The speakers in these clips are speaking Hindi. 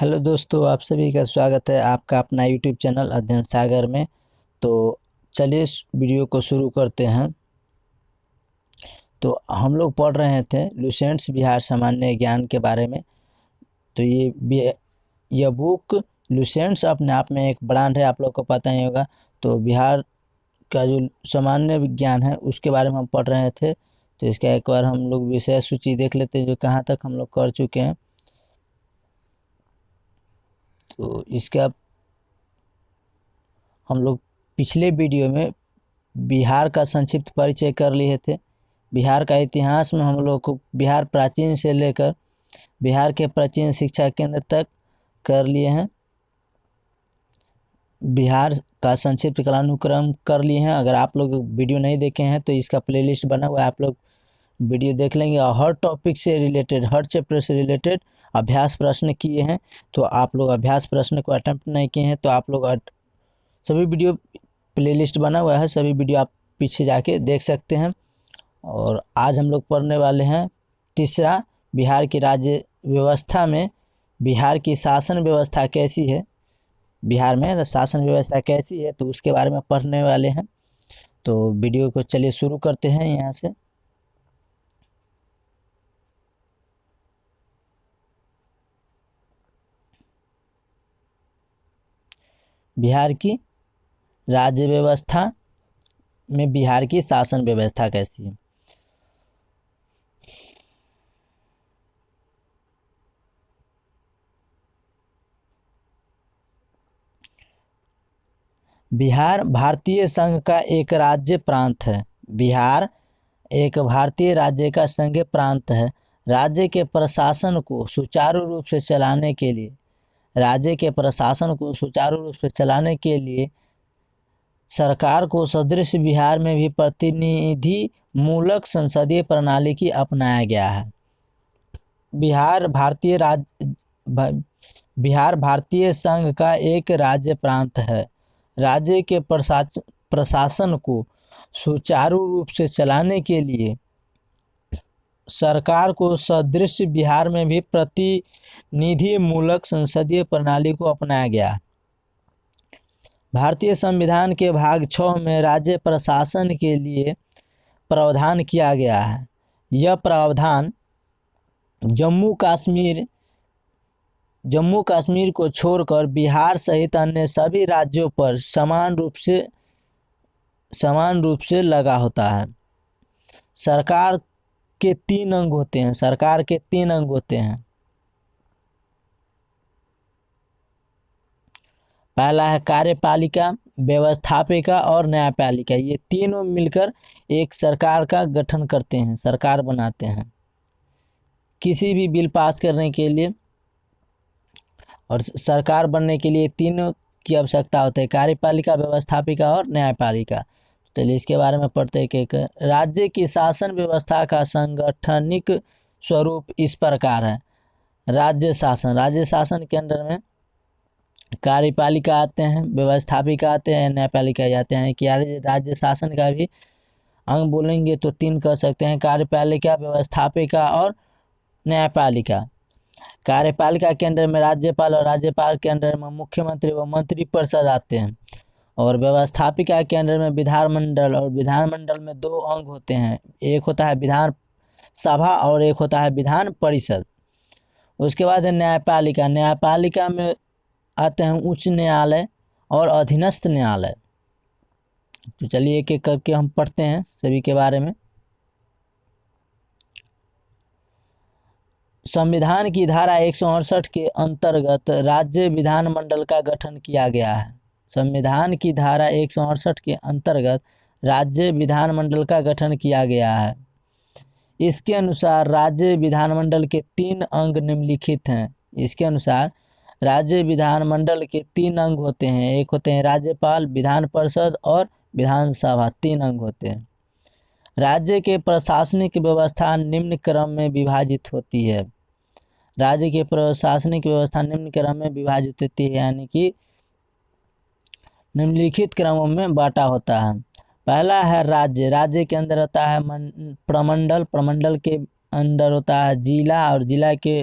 हेलो दोस्तों, आप सभी का स्वागत है आपका अपना यूट्यूब चैनल अध्ययन सागर में। तो चलिए इस वीडियो को शुरू करते हैं। तो हम लोग पढ़ रहे थे लुसेंट्स बिहार सामान्य ज्ञान के बारे में। तो यह बुक लुसेंट्स अपने आप में एक ब्रांड है, आप लोग को पता ही होगा। तो बिहार का जो सामान्य विज्ञान है उसके बारे में हम पढ़ रहे थे। तो इसका एक बार हम लोग विषय सूची देख लेते हैं जो कहाँ तक हम लोग कर चुके हैं। तो इसका हम लोग पिछले वीडियो में बिहार का संक्षिप्त परिचय कर लिए थे। बिहार का इतिहास में हम लोग को बिहार प्राचीन से लेकर बिहार के प्राचीन शिक्षा केंद्र तक कर लिए हैं। बिहार का संक्षिप्त कालानुक्रम कर लिए हैं। अगर आप लोग वीडियो नहीं देखे हैं तो इसका प्लेलिस्ट बना हुआ है, आप लोग वीडियो देख लेंगे। और हर टॉपिक से रिलेटेड, हर चैप्टर से रिलेटेड अभ्यास प्रश्न किए हैं। तो आप लोग अभ्यास प्रश्न को अटेम्प्ट नहीं किए हैं तो आप लोग सभी वीडियो प्लेलिस्ट बना हुआ है, सभी वीडियो आप पीछे जाके देख सकते हैं। और आज हम लोग पढ़ने वाले हैं तीसरा, बिहार की राज्य व्यवस्था में बिहार की शासन व्यवस्था कैसी है। बिहार में शासन व्यवस्था कैसी है तो उसके बारे में पढ़ने वाले हैं। तो वीडियो को चलिए शुरू करते हैं यहाँ से। बिहार की राज्य व्यवस्था में बिहार की शासन व्यवस्था कैसी है। बिहार भारतीय संघ का एक राज्य प्रांत है। बिहार एक भारतीय राज्य का संघ प्रांत है। राज्य के प्रशासन को सुचारू रूप से चलाने के लिए सरकार को सदृश बिहार में भी प्रतिनिधि मूलक संसदीय प्रणाली की अपनाया गया है। बिहार भारतीय संघ का एक राज्य प्रांत है। राज्य के प्रशासन को सुचारू रूप से चलाने के लिए सरकार को सदृश बिहार में भी प्रतिनिधि मूलक संसदीय प्रणाली को अपनाया गया। भारतीय संविधान के भाग 6 में राज्य प्रशासन के लिए प्रावधान किया गया है। यह प्रावधान जम्मू कश्मीर को छोड़कर बिहार सहित अन्य सभी राज्यों पर समान रूप से लगा होता है। सरकार के तीन अंग होते हैं। पहला है कार्यपालिका, व्यवस्थापिका और न्यायपालिका। ये तीनों मिलकर एक सरकार का गठन करते हैं, सरकार बनाते हैं किसी भी बिल पास करने के लिए। और सरकार बनने के लिए तीनों की आवश्यकता होती है, कार्यपालिका, व्यवस्थापिका और न्यायपालिका। चलिए इसके बारे में पढ़ते हैं एक। राज्य की शासन व्यवस्था का सांगठनिक स्वरूप इस प्रकार है। राज्य शासन के अंदर में कार्यपालिका आते हैं, व्यवस्थापिका आते हैं, न्यायपालिका जाते हैं। कि राज्य शासन का भी अंग बोलेंगे तो 3 कर सकते हैं, कार्यपालिका, व्यवस्थापिका और न्यायपालिका। कार्यपालिका के अंदर में राज्यपाल और राज्यपाल के अंदर में मुख्यमंत्री व मंत्रिपरिषद आते हैं। और व्यवस्थापिका के अंदर में विधानमंडल, और विधानमंडल में 2 अंग होते हैं, एक होता है विधान सभा और एक होता है विधान परिषद। उसके बाद है न्यायपालिका में आते हैं उच्च न्यायालय और अधीनस्थ न्यायालय। तो चलिए एक एक करके हम पढ़ते हैं सभी के बारे में। संविधान की धारा 168 के अंतर्गत राज्य विधानमंडल का गठन किया गया है। संविधान की धारा 168 के अंतर्गत राज्य विधानमंडल का गठन किया गया है। इसके अनुसार राज्य विधानमंडल के 3 अंग निम्नलिखित हैं। इसके अनुसार राज्य विधानमंडल के 3 अंग होते हैं, एक होते हैं राज्यपाल, विधान परिषद और विधानसभा, 3 अंग होते हैं। राज्य के प्रशासनिक व्यवस्था निम्न क्रम में विभाजित होती है। राज्य की प्रशासनिक व्यवस्था निम्न क्रम में विभाजित होती है, यानी कि निम्नलिखित क्रमों में बांटा होता है। पहला है राज्य के अंदर होता है प्रमंडल के अंदर होता है जिला, और जिला के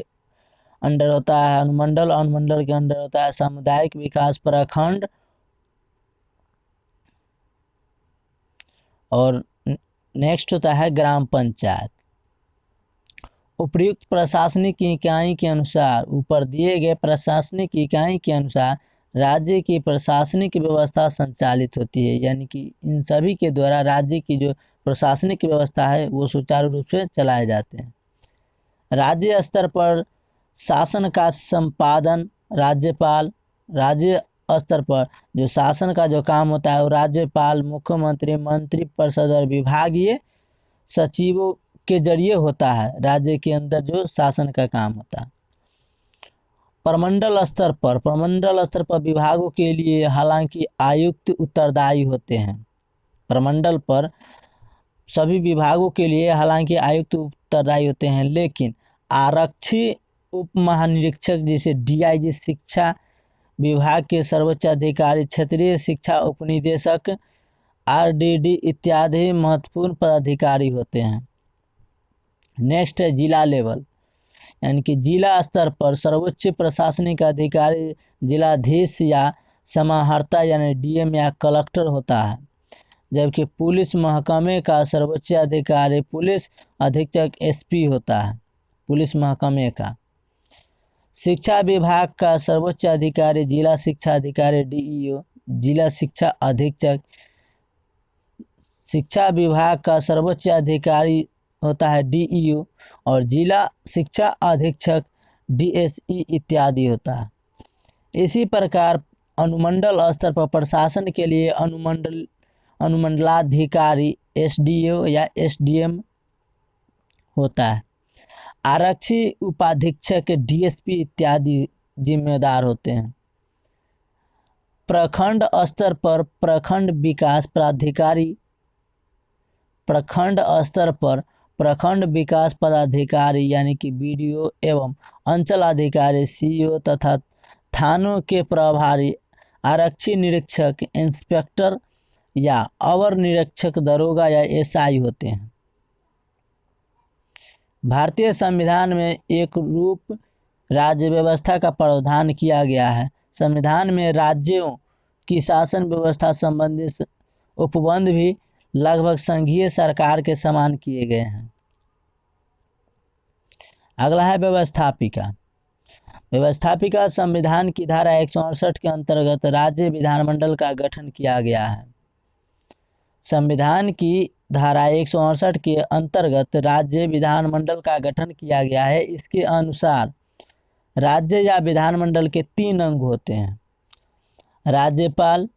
अंडर होता है अनुमंडल, अनुमंडल के अंडर होता है सामुदायिक विकास प्रखंड, और नेक्स्ट होता है ग्राम पंचायत। उपयुक्त प्रशासनिक इकाई के अनुसार, ऊपर दिए गए प्रशासनिक इकाई के अनुसार राज्य की प्रशासनिक व्यवस्था संचालित होती है, यानी कि इन सभी के द्वारा राज्य की जो प्रशासनिक व्यवस्था है वो सुचारू रूप से चलाए जाते हैं। राज्य स्तर पर शासन का संपादन राज्यपाल, राज्य स्तर पर जो शासन का जो काम होता है वो राज्यपाल, मुख्यमंत्री, मंत्रिपरिषद और विभागीय सचिवों के जरिए होता है। राज्य के अंदर जो शासन का काम होता है। प्रमंडल स्तर पर विभागों के लिए हालांकि आयुक्त उत्तरदायी होते हैं। प्रमंडल पर सभी विभागों के लिए हालांकि आयुक्त उत्तरदायी होते हैं, लेकिन आरक्षी उप महानिरीक्षक जिसे डीआईजी, शिक्षा विभाग के सर्वोच्च अधिकारी, क्षेत्रीय शिक्षा उपनिदेशक, आरडीडी इत्यादि महत्वपूर्ण पदाधिकारी होते हैं। नेक्स्ट है जिला लेवल, यानी कि जिला स्तर पर सर्वोच्च प्रशासनिक अधिकारी जिलाधीश या समाहर्ता यानी डीएम या कलेक्टर होता है, जबकि पुलिस महकमे का सर्वोच्च अधिकारी पुलिस अधीक्षक एसपी होता है। पुलिस महकमे का शिक्षा विभाग का सर्वोच्च अधिकारी जिला शिक्षा अधिकारी डीईओ, जिला शिक्षा अधीक्षक। शिक्षा विभाग का सर्वोच्च अधिकारी होता है डीईओ और जिला शिक्षा अधीक्षक डीएसई इत्यादि होता है। इसी प्रकार अनुमंडल स्तर पर प्रशासन के लिए अनुमंडलाधिकारी एसडीओ या एसडीएम होता है। आरक्षी उपाधीक्षक डीएसपी इत्यादि जिम्मेदार होते हैं। प्रखंड स्तर पर प्रखंड विकास पदाधिकारी, प्रखंड स्तर पर प्रखंड विकास पदाधिकारी यानी कि बीडीओ एवं अंचल अधिकारी सीईओ तथा थानों के प्रभारी आरक्षी निरीक्षक, इंस्पेक्टर या अवर निरीक्षक, दरोगा या एसआई होते हैं। भारतीय संविधान में एक रूप राज्य व्यवस्था का प्रावधान किया गया है। संविधान में राज्यों की शासन व्यवस्था संबंधी उपबंध भी लगभग संघीय सरकार के समान किए गए हैं। अगला है व्यवस्थापिका। व्यवस्थापिका संविधान की धारा 168 के अंतर्गत राज्य विधानमंडल का गठन किया गया है। संविधान की धारा 168 के अंतर्गत राज्य विधानमंडल का गठन किया गया है। इसके अनुसार राज्य या विधानमंडल के 3 अंग होते हैं: राज्यपाल,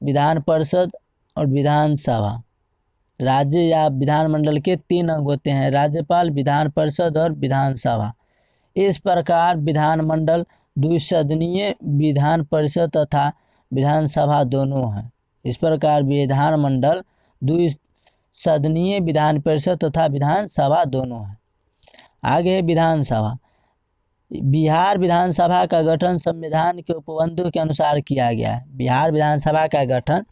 विधान परिषद और विधानसभा। राज्य या विधानमंडल के 3 अंग होते हैं: राज्यपाल, विधान परिषद और विधानसभा। इस प्रकार विधानमंडल द्विसदनीय, विधान परिषद तथा विधानसभा दोनों है। इस प्रकार विधानमंडल द्विसदनीय, विधान परिषद तथा विधानसभा दोनों है। आगे विधानसभा। बिहार विधानसभा का गठन संविधान के उपबंधों के अनुसार किया गया है। बिहार विधानसभा का गठन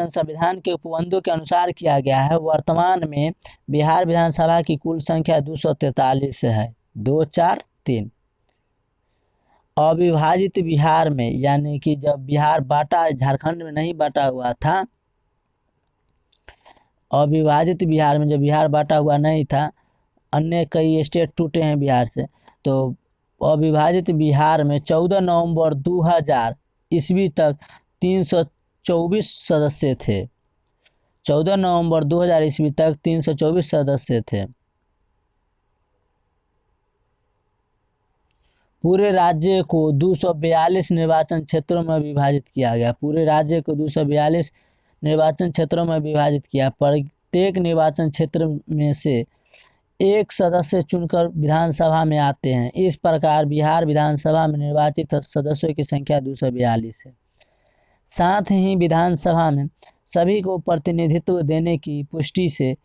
संविधान के उपबंधों के अनुसार किया गया है। वर्तमान में बिहार विधानसभा की कुल संख्या 243 है, 243। अविभाजित बिहार में, यानी कि जब बिहार बांटा, झारखंड में नहीं बांटा हुआ था, अविभाजित बिहार में जब बिहार बांटा हुआ नहीं था, अन्य कई स्टेट टूटे हैं बिहार से, तो अविभाजित बिहार में 14 नवंबर 2000 ईस्वी तक 324 सदस्य थे। 14 नवंबर 2000 ईस्वी तक 324 सदस्य थे। पूरे राज्य को 242 निर्वाचन क्षेत्रों में विभाजित किया गया। पूरे राज्य को 242 निर्वाचन क्षेत्रों में विभाजित किया। प्रत्येक निर्वाचन क्षेत्र में से एक सदस्य चुनकर विधानसभा में आते हैं। इस प्रकार बिहार विधानसभा में निर्वाचित सदस्यों की संख्या 242 है। साथ ही विधानसभा में सभी को प्रतिनिधित्व देने की पुष्टि से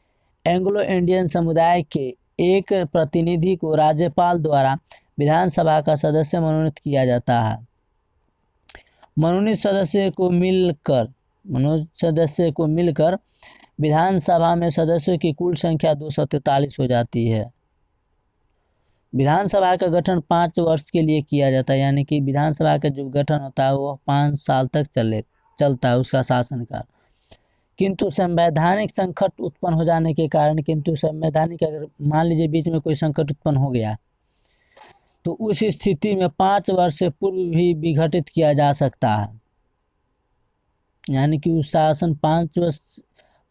एंग्लो इंडियन समुदाय के एक प्रतिनिधि को राज्यपाल द्वारा विधानसभा का सदस्य मनोनीत किया जाता है। मनोनीत सदस्य को मिलकर विधानसभा में सदस्यों की कुल संख्या 243 हो जाती है। विधानसभा का गठन 5 वर्ष के लिए किया जाता है, यानी कि विधानसभा का जो गठन होता है वो 5 साल तक चलता है उसका शासनकाल। किंतु संवैधानिक संकट उत्पन्न हो जाने के कारण, अगर मान लीजिए बीच में कोई संकट उत्पन्न हो गया तो उस स्थिति में 5 वर्ष से पूर्व भी विघटित किया जा सकता है, यानी कि उस शासन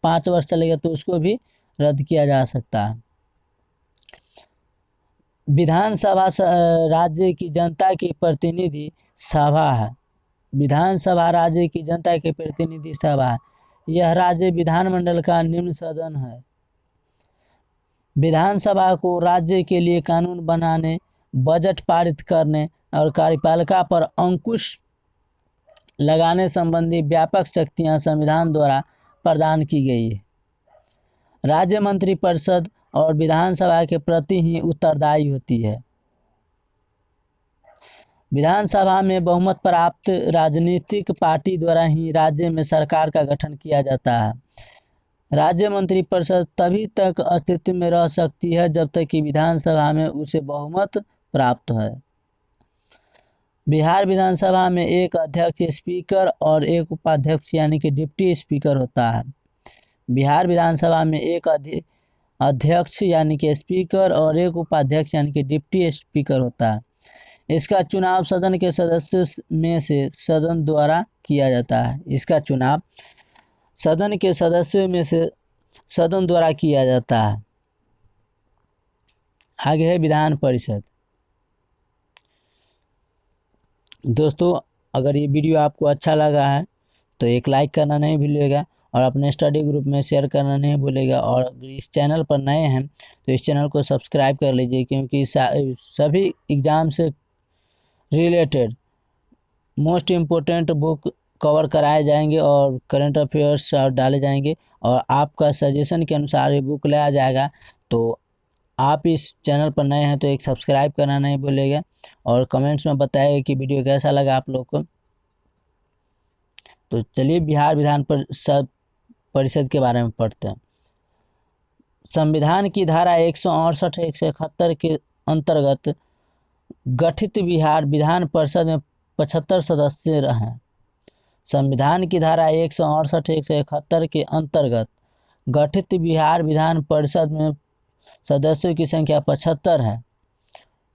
5 वर्ष चलेगा तो उसको भी रद्द किया जा सकता है। विधानसभा राज्य की जनता की प्रतिनिधि सभा है। विधानसभा राज्य की जनता की प्रतिनिधि सभा है। यह राज्य विधानमंडल का निम्न सदन है। विधानसभा को राज्य के लिए कानून बनाने, बजट पारित करने और कार्यपालिका पर अंकुश लगाने संबंधी व्यापक शक्तियां संविधान द्वारा प्रदान की गई है। राज्य मंत्रिपरिषद और विधानसभा के प्रति ही उत्तरदायी होती है। विधानसभा में बहुमत प्राप्त राजनीतिक पार्टी द्वारा ही राज्य में सरकार का गठन किया जाता है। राज्य मंत्रिपरिषद तभी तक अस्तित्व में रह सकती है जब तक कि विधानसभा में उसे बहुमत प्राप्त है। बिहार विधानसभा में एक अध्यक्ष, स्पीकर और एक उपाध्यक्ष यानी कि डिप्टी स्पीकर होता है। बिहार विधानसभा में एक अध्यक्ष यानी कि स्पीकर और एक उपाध्यक्ष यानी कि डिप्टी स्पीकर होता है। इसका चुनाव सदन के सदस्यों में से सदन द्वारा किया जाता है। इसका चुनाव सदन के सदस्यों में से सदन द्वारा किया जाता है। आगे है विधान परिषद। दोस्तों, अगर ये वीडियो आपको अच्छा लगा है तो एक लाइक करना नहीं भूलिएगा और अपने स्टडी ग्रुप में शेयर करना नहीं भूलिएगा। और अगर इस चैनल पर नए हैं तो इस चैनल को सब्सक्राइब कर लीजिए, क्योंकि सभी एग्ज़ाम से related most important book cover कराए जाएंगे और करंट अफेयर्स डाले जाएंगे और आपका सजेशन के अनुसार ये बुक लाया जाएगा। तो आप इस चैनल पर नए हैं तो एक सब्सक्राइब करना नहीं भूलिएगा और कमेंट्स में बताइएगा कि वीडियो कैसा लगा आप लोग को। तो चलिए बिहार विधान परिषद के बारे में पढ़ते हैं। संविधान की धारा 168 171 के अंतर्गत गठित बिहार विधान परिषद में 75 सदस्य हैं। संविधान की धारा 168 171 के अंतर्गत गठित बिहार विधान परिषद में सदस्यों की संख्या 75 है।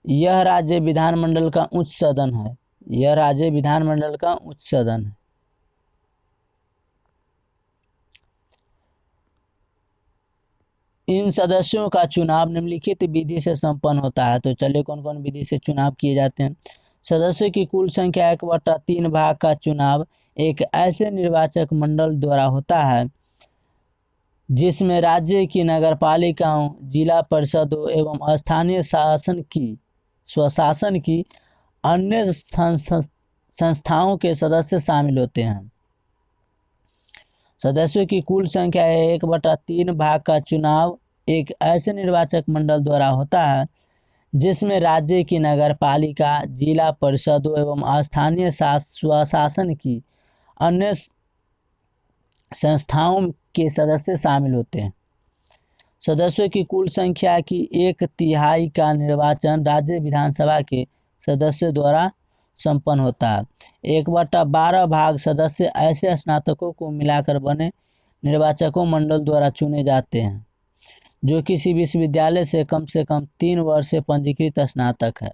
यह राज्य विधानमंडल का उच्च सदन है। यह राज्य विधानमंडल का उच्च सदन है। इन सदस्यों का चुनाव निम्नलिखित विधि से संपन्न होता है। तो चलिए कौन कौन विधि से चुनाव किए जाते हैं। सदस्यों की कुल संख्या 1/3 भाग का चुनाव एक ऐसे निर्वाचक मंडल द्वारा होता है जिसमें राज्य की नगरपालिकाओं, जिला परिषदों एवं स्थानीय स्वशासन की अन्य संस्थाओं के सदस्य शामिल होते हैं। सदस्यों की कुल संख्या 1/3 भाग का चुनाव एक ऐसे निर्वाचक मंडल द्वारा होता है जिसमें राज्य की नगरपालिका, जिला परिषदों एवं स्थानीय स्वशासन की अन्य संस्थाओं के सदस्य शामिल होते हैं। सदस्यों की कुल संख्या की 1/3 का निर्वाचन राज्य विधानसभा के सदस्यों द्वारा संपन्न होता है। 1/12 भाग सदस्य ऐसे स्नातकों को मिलाकर बने निर्वाचकों मंडल द्वारा चुने जाते हैं जो किसी विश्वविद्यालय से कम 3 वर्ष से पंजीकृत स्नातक है।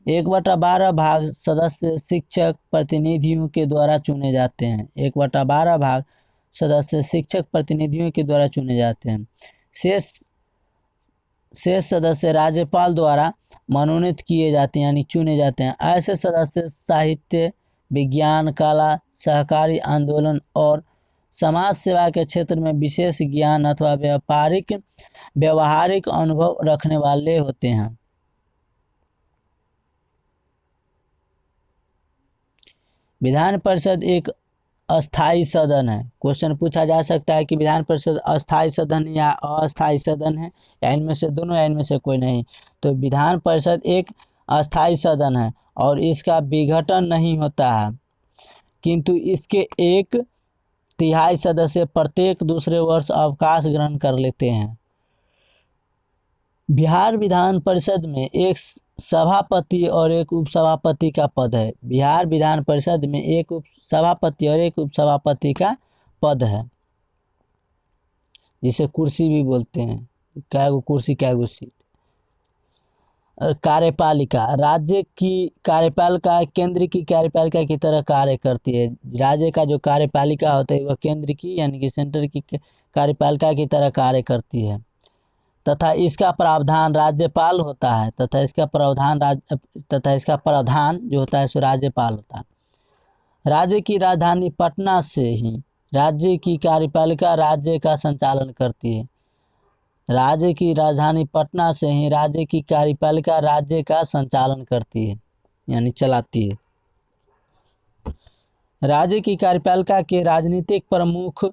1/12 भाग सदस्य शिक्षक प्रतिनिधियों के द्वारा चुने जाते हैं। 1/12 भाग सदस्य शिक्षक प्रतिनिधियों के द्वारा चुने जाते हैं। शेष सदस्य राज्यपाल द्वारा मनोनीत किए जाते हैं यानी चुने जाते हैं। ऐसे सदस्य साहित्य, विज्ञान, कला, सहकारी आंदोलन और समाज सेवा के क्षेत्र में विशेष ज्ञान अथवा व्यवहारिक अनुभव रखने वाले होते हैं। विधान परिषद एक अस्थाई सदन है। क्वेश्चन पूछा जा सकता है कि विधान परिषद अस्थाई सदन या अस्थाई सदन है, या इनमें से दोनों या इनमें से कोई नहीं। तो विधान परिषद एक अस्थाई सदन है और इसका विघटन नहीं होता है, किंतु इसके एक तिहाई सदस्य प्रत्येक दूसरे वर्ष अवकाश ग्रहण कर लेते हैं। बिहार विधान परिषद में एक सभापति और एक उपसभापति का पद है। बिहार विधान परिषद में एक सभापति और एक उपसभापति का पद है, जिसे कुर्सी भी बोलते हैं। कैगो कुर्सी कैगो सीट। कार्यपालिका राज्य की कार्यपालिका केंद्र की कार्यपालिका की तरह कार्य करती है। राज्य का जो कार्यपालिका होता है वह केंद्र की यानी कि सेंटर की कार्यपालिका की तरह कार्य करती है तथा इसका प्रावधान राज्यपाल होता है तथा इसका प्रावधान जो होता है सो राज्यपाल होता है। राज्य की राजधानी पटना से ही राज्य की कार्यपालिका राज्य का संचालन करती है। राज्य की राजधानी पटना से ही राज्य की कार्यपालिका राज्य का संचालन करती है यानी चलाती है। राज्य की कार्यपालिका के राजनीतिक प्रमुख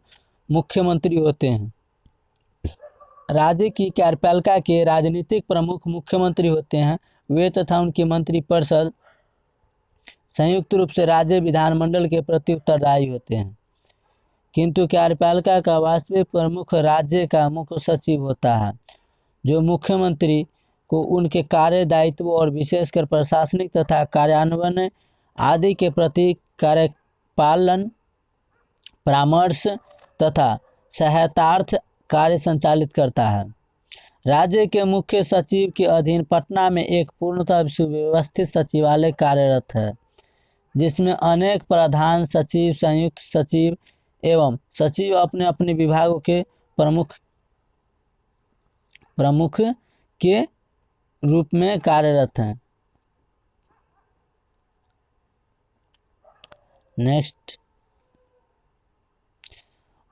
मुख्यमंत्री होते हैं। राज्य की कार्यपालिका के राजनीतिक प्रमुख मुख्यमंत्री होते हैं। वे तथा उनकी मंत्रिपरिषद संयुक्त रूप से राज्य विधानमंडल के प्रति उत्तरदायी होते हैं, किंतु कार्यपालिका का वास्तविक प्रमुख राज्य का मुख्य सचिव होता है, जो मुख्यमंत्री को उनके कार्य दायित्व और विशेषकर प्रशासनिक तथा कार्यान्वयन आदि के प्रति कार्यपालन परामर्श तथा सहायतार्थ कार्य संचालित करता है। राज्य के मुख्य सचिव के अधीन पटना में एक पूर्णतः सुव्यवस्थित सचिवालय कार्यरत है, जिसमें अनेक प्रधान सचिव, संयुक्त सचिव एवं सचिव अपने अपने विभागों के प्रमुख के रूप में कार्यरत हैं। नेक्स्ट,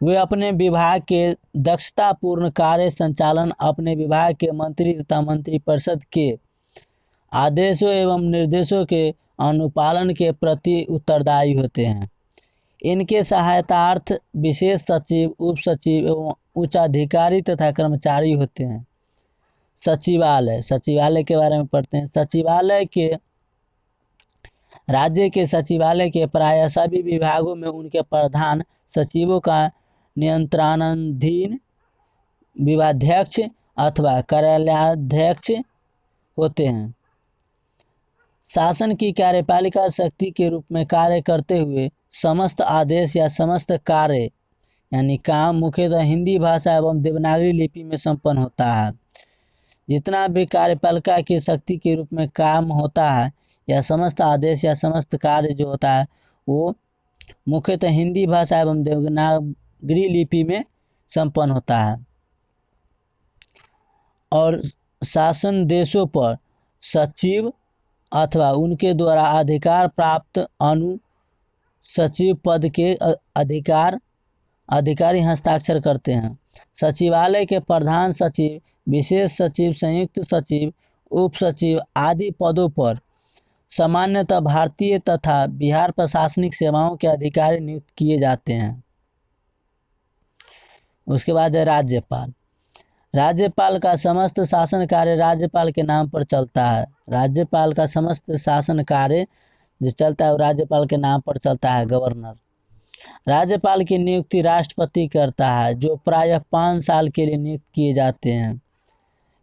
वे अपने विभाग के दक्षतापूर्ण कार्य संचालन अपने विभाग के मंत्री तथा मंत्रिपरिषद के आदेशों एवं निर्देशों के अनुपालन के प्रति उत्तरदायी होते हैं। इनके सहायतार्थ विशेष सचिव, उप सचिव एवं उच्चाधिकारी तथा कर्मचारी होते हैं। सचिवालय के बारे में पढ़ते हैं। राज्य के सचिवालय के प्राय सभी विभागों में उनके प्रधान सचिवों का नियंत्रणाधीन विभागाध्यक्ष अथवा कार्यालयाध्यक्ष होते हैं। शासन की कार्यपालिका शक्ति के रूप में कार्य करते हुए समस्त आदेश या समस्त कार्य यानी काम मुख्यतः हिंदी भाषा एवं देवनागरी लिपि में संपन्न होता है। जितना भी कार्यपालिका की शक्ति के रूप में काम होता है या समस्त आदेश या समस्त कार्य जो होता है वो मुख्यतः हिंदी भाषा एवं देवनागरी लिपि में संपन्न होता है। और शासन देशों पर सचिव अथवा उनके द्वारा अधिकार प्राप्त अनु सचिव पद के अधिकारी हस्ताक्षर करते हैं। सचिवालय के प्रधान सचिव, विशेष सचिव, संयुक्त सचिव, उप सचिव आदि पदों पर सामान्यतः भारतीय तथा बिहार प्रशासनिक सेवाओं के अधिकारी नियुक्त किए जाते हैं। उसके बाद है राज्यपाल। राज्यपाल का समस्त शासन कार्य राज्यपाल के नाम पर चलता है। राज्यपाल का समस्त शासन कार्य जो चलता है वो राज्यपाल के नाम पर चलता है, गवर्नर। राज्यपाल की नियुक्ति राष्ट्रपति करता है, जो प्रायः 5 साल के लिए नियुक्त किए जाते हैं,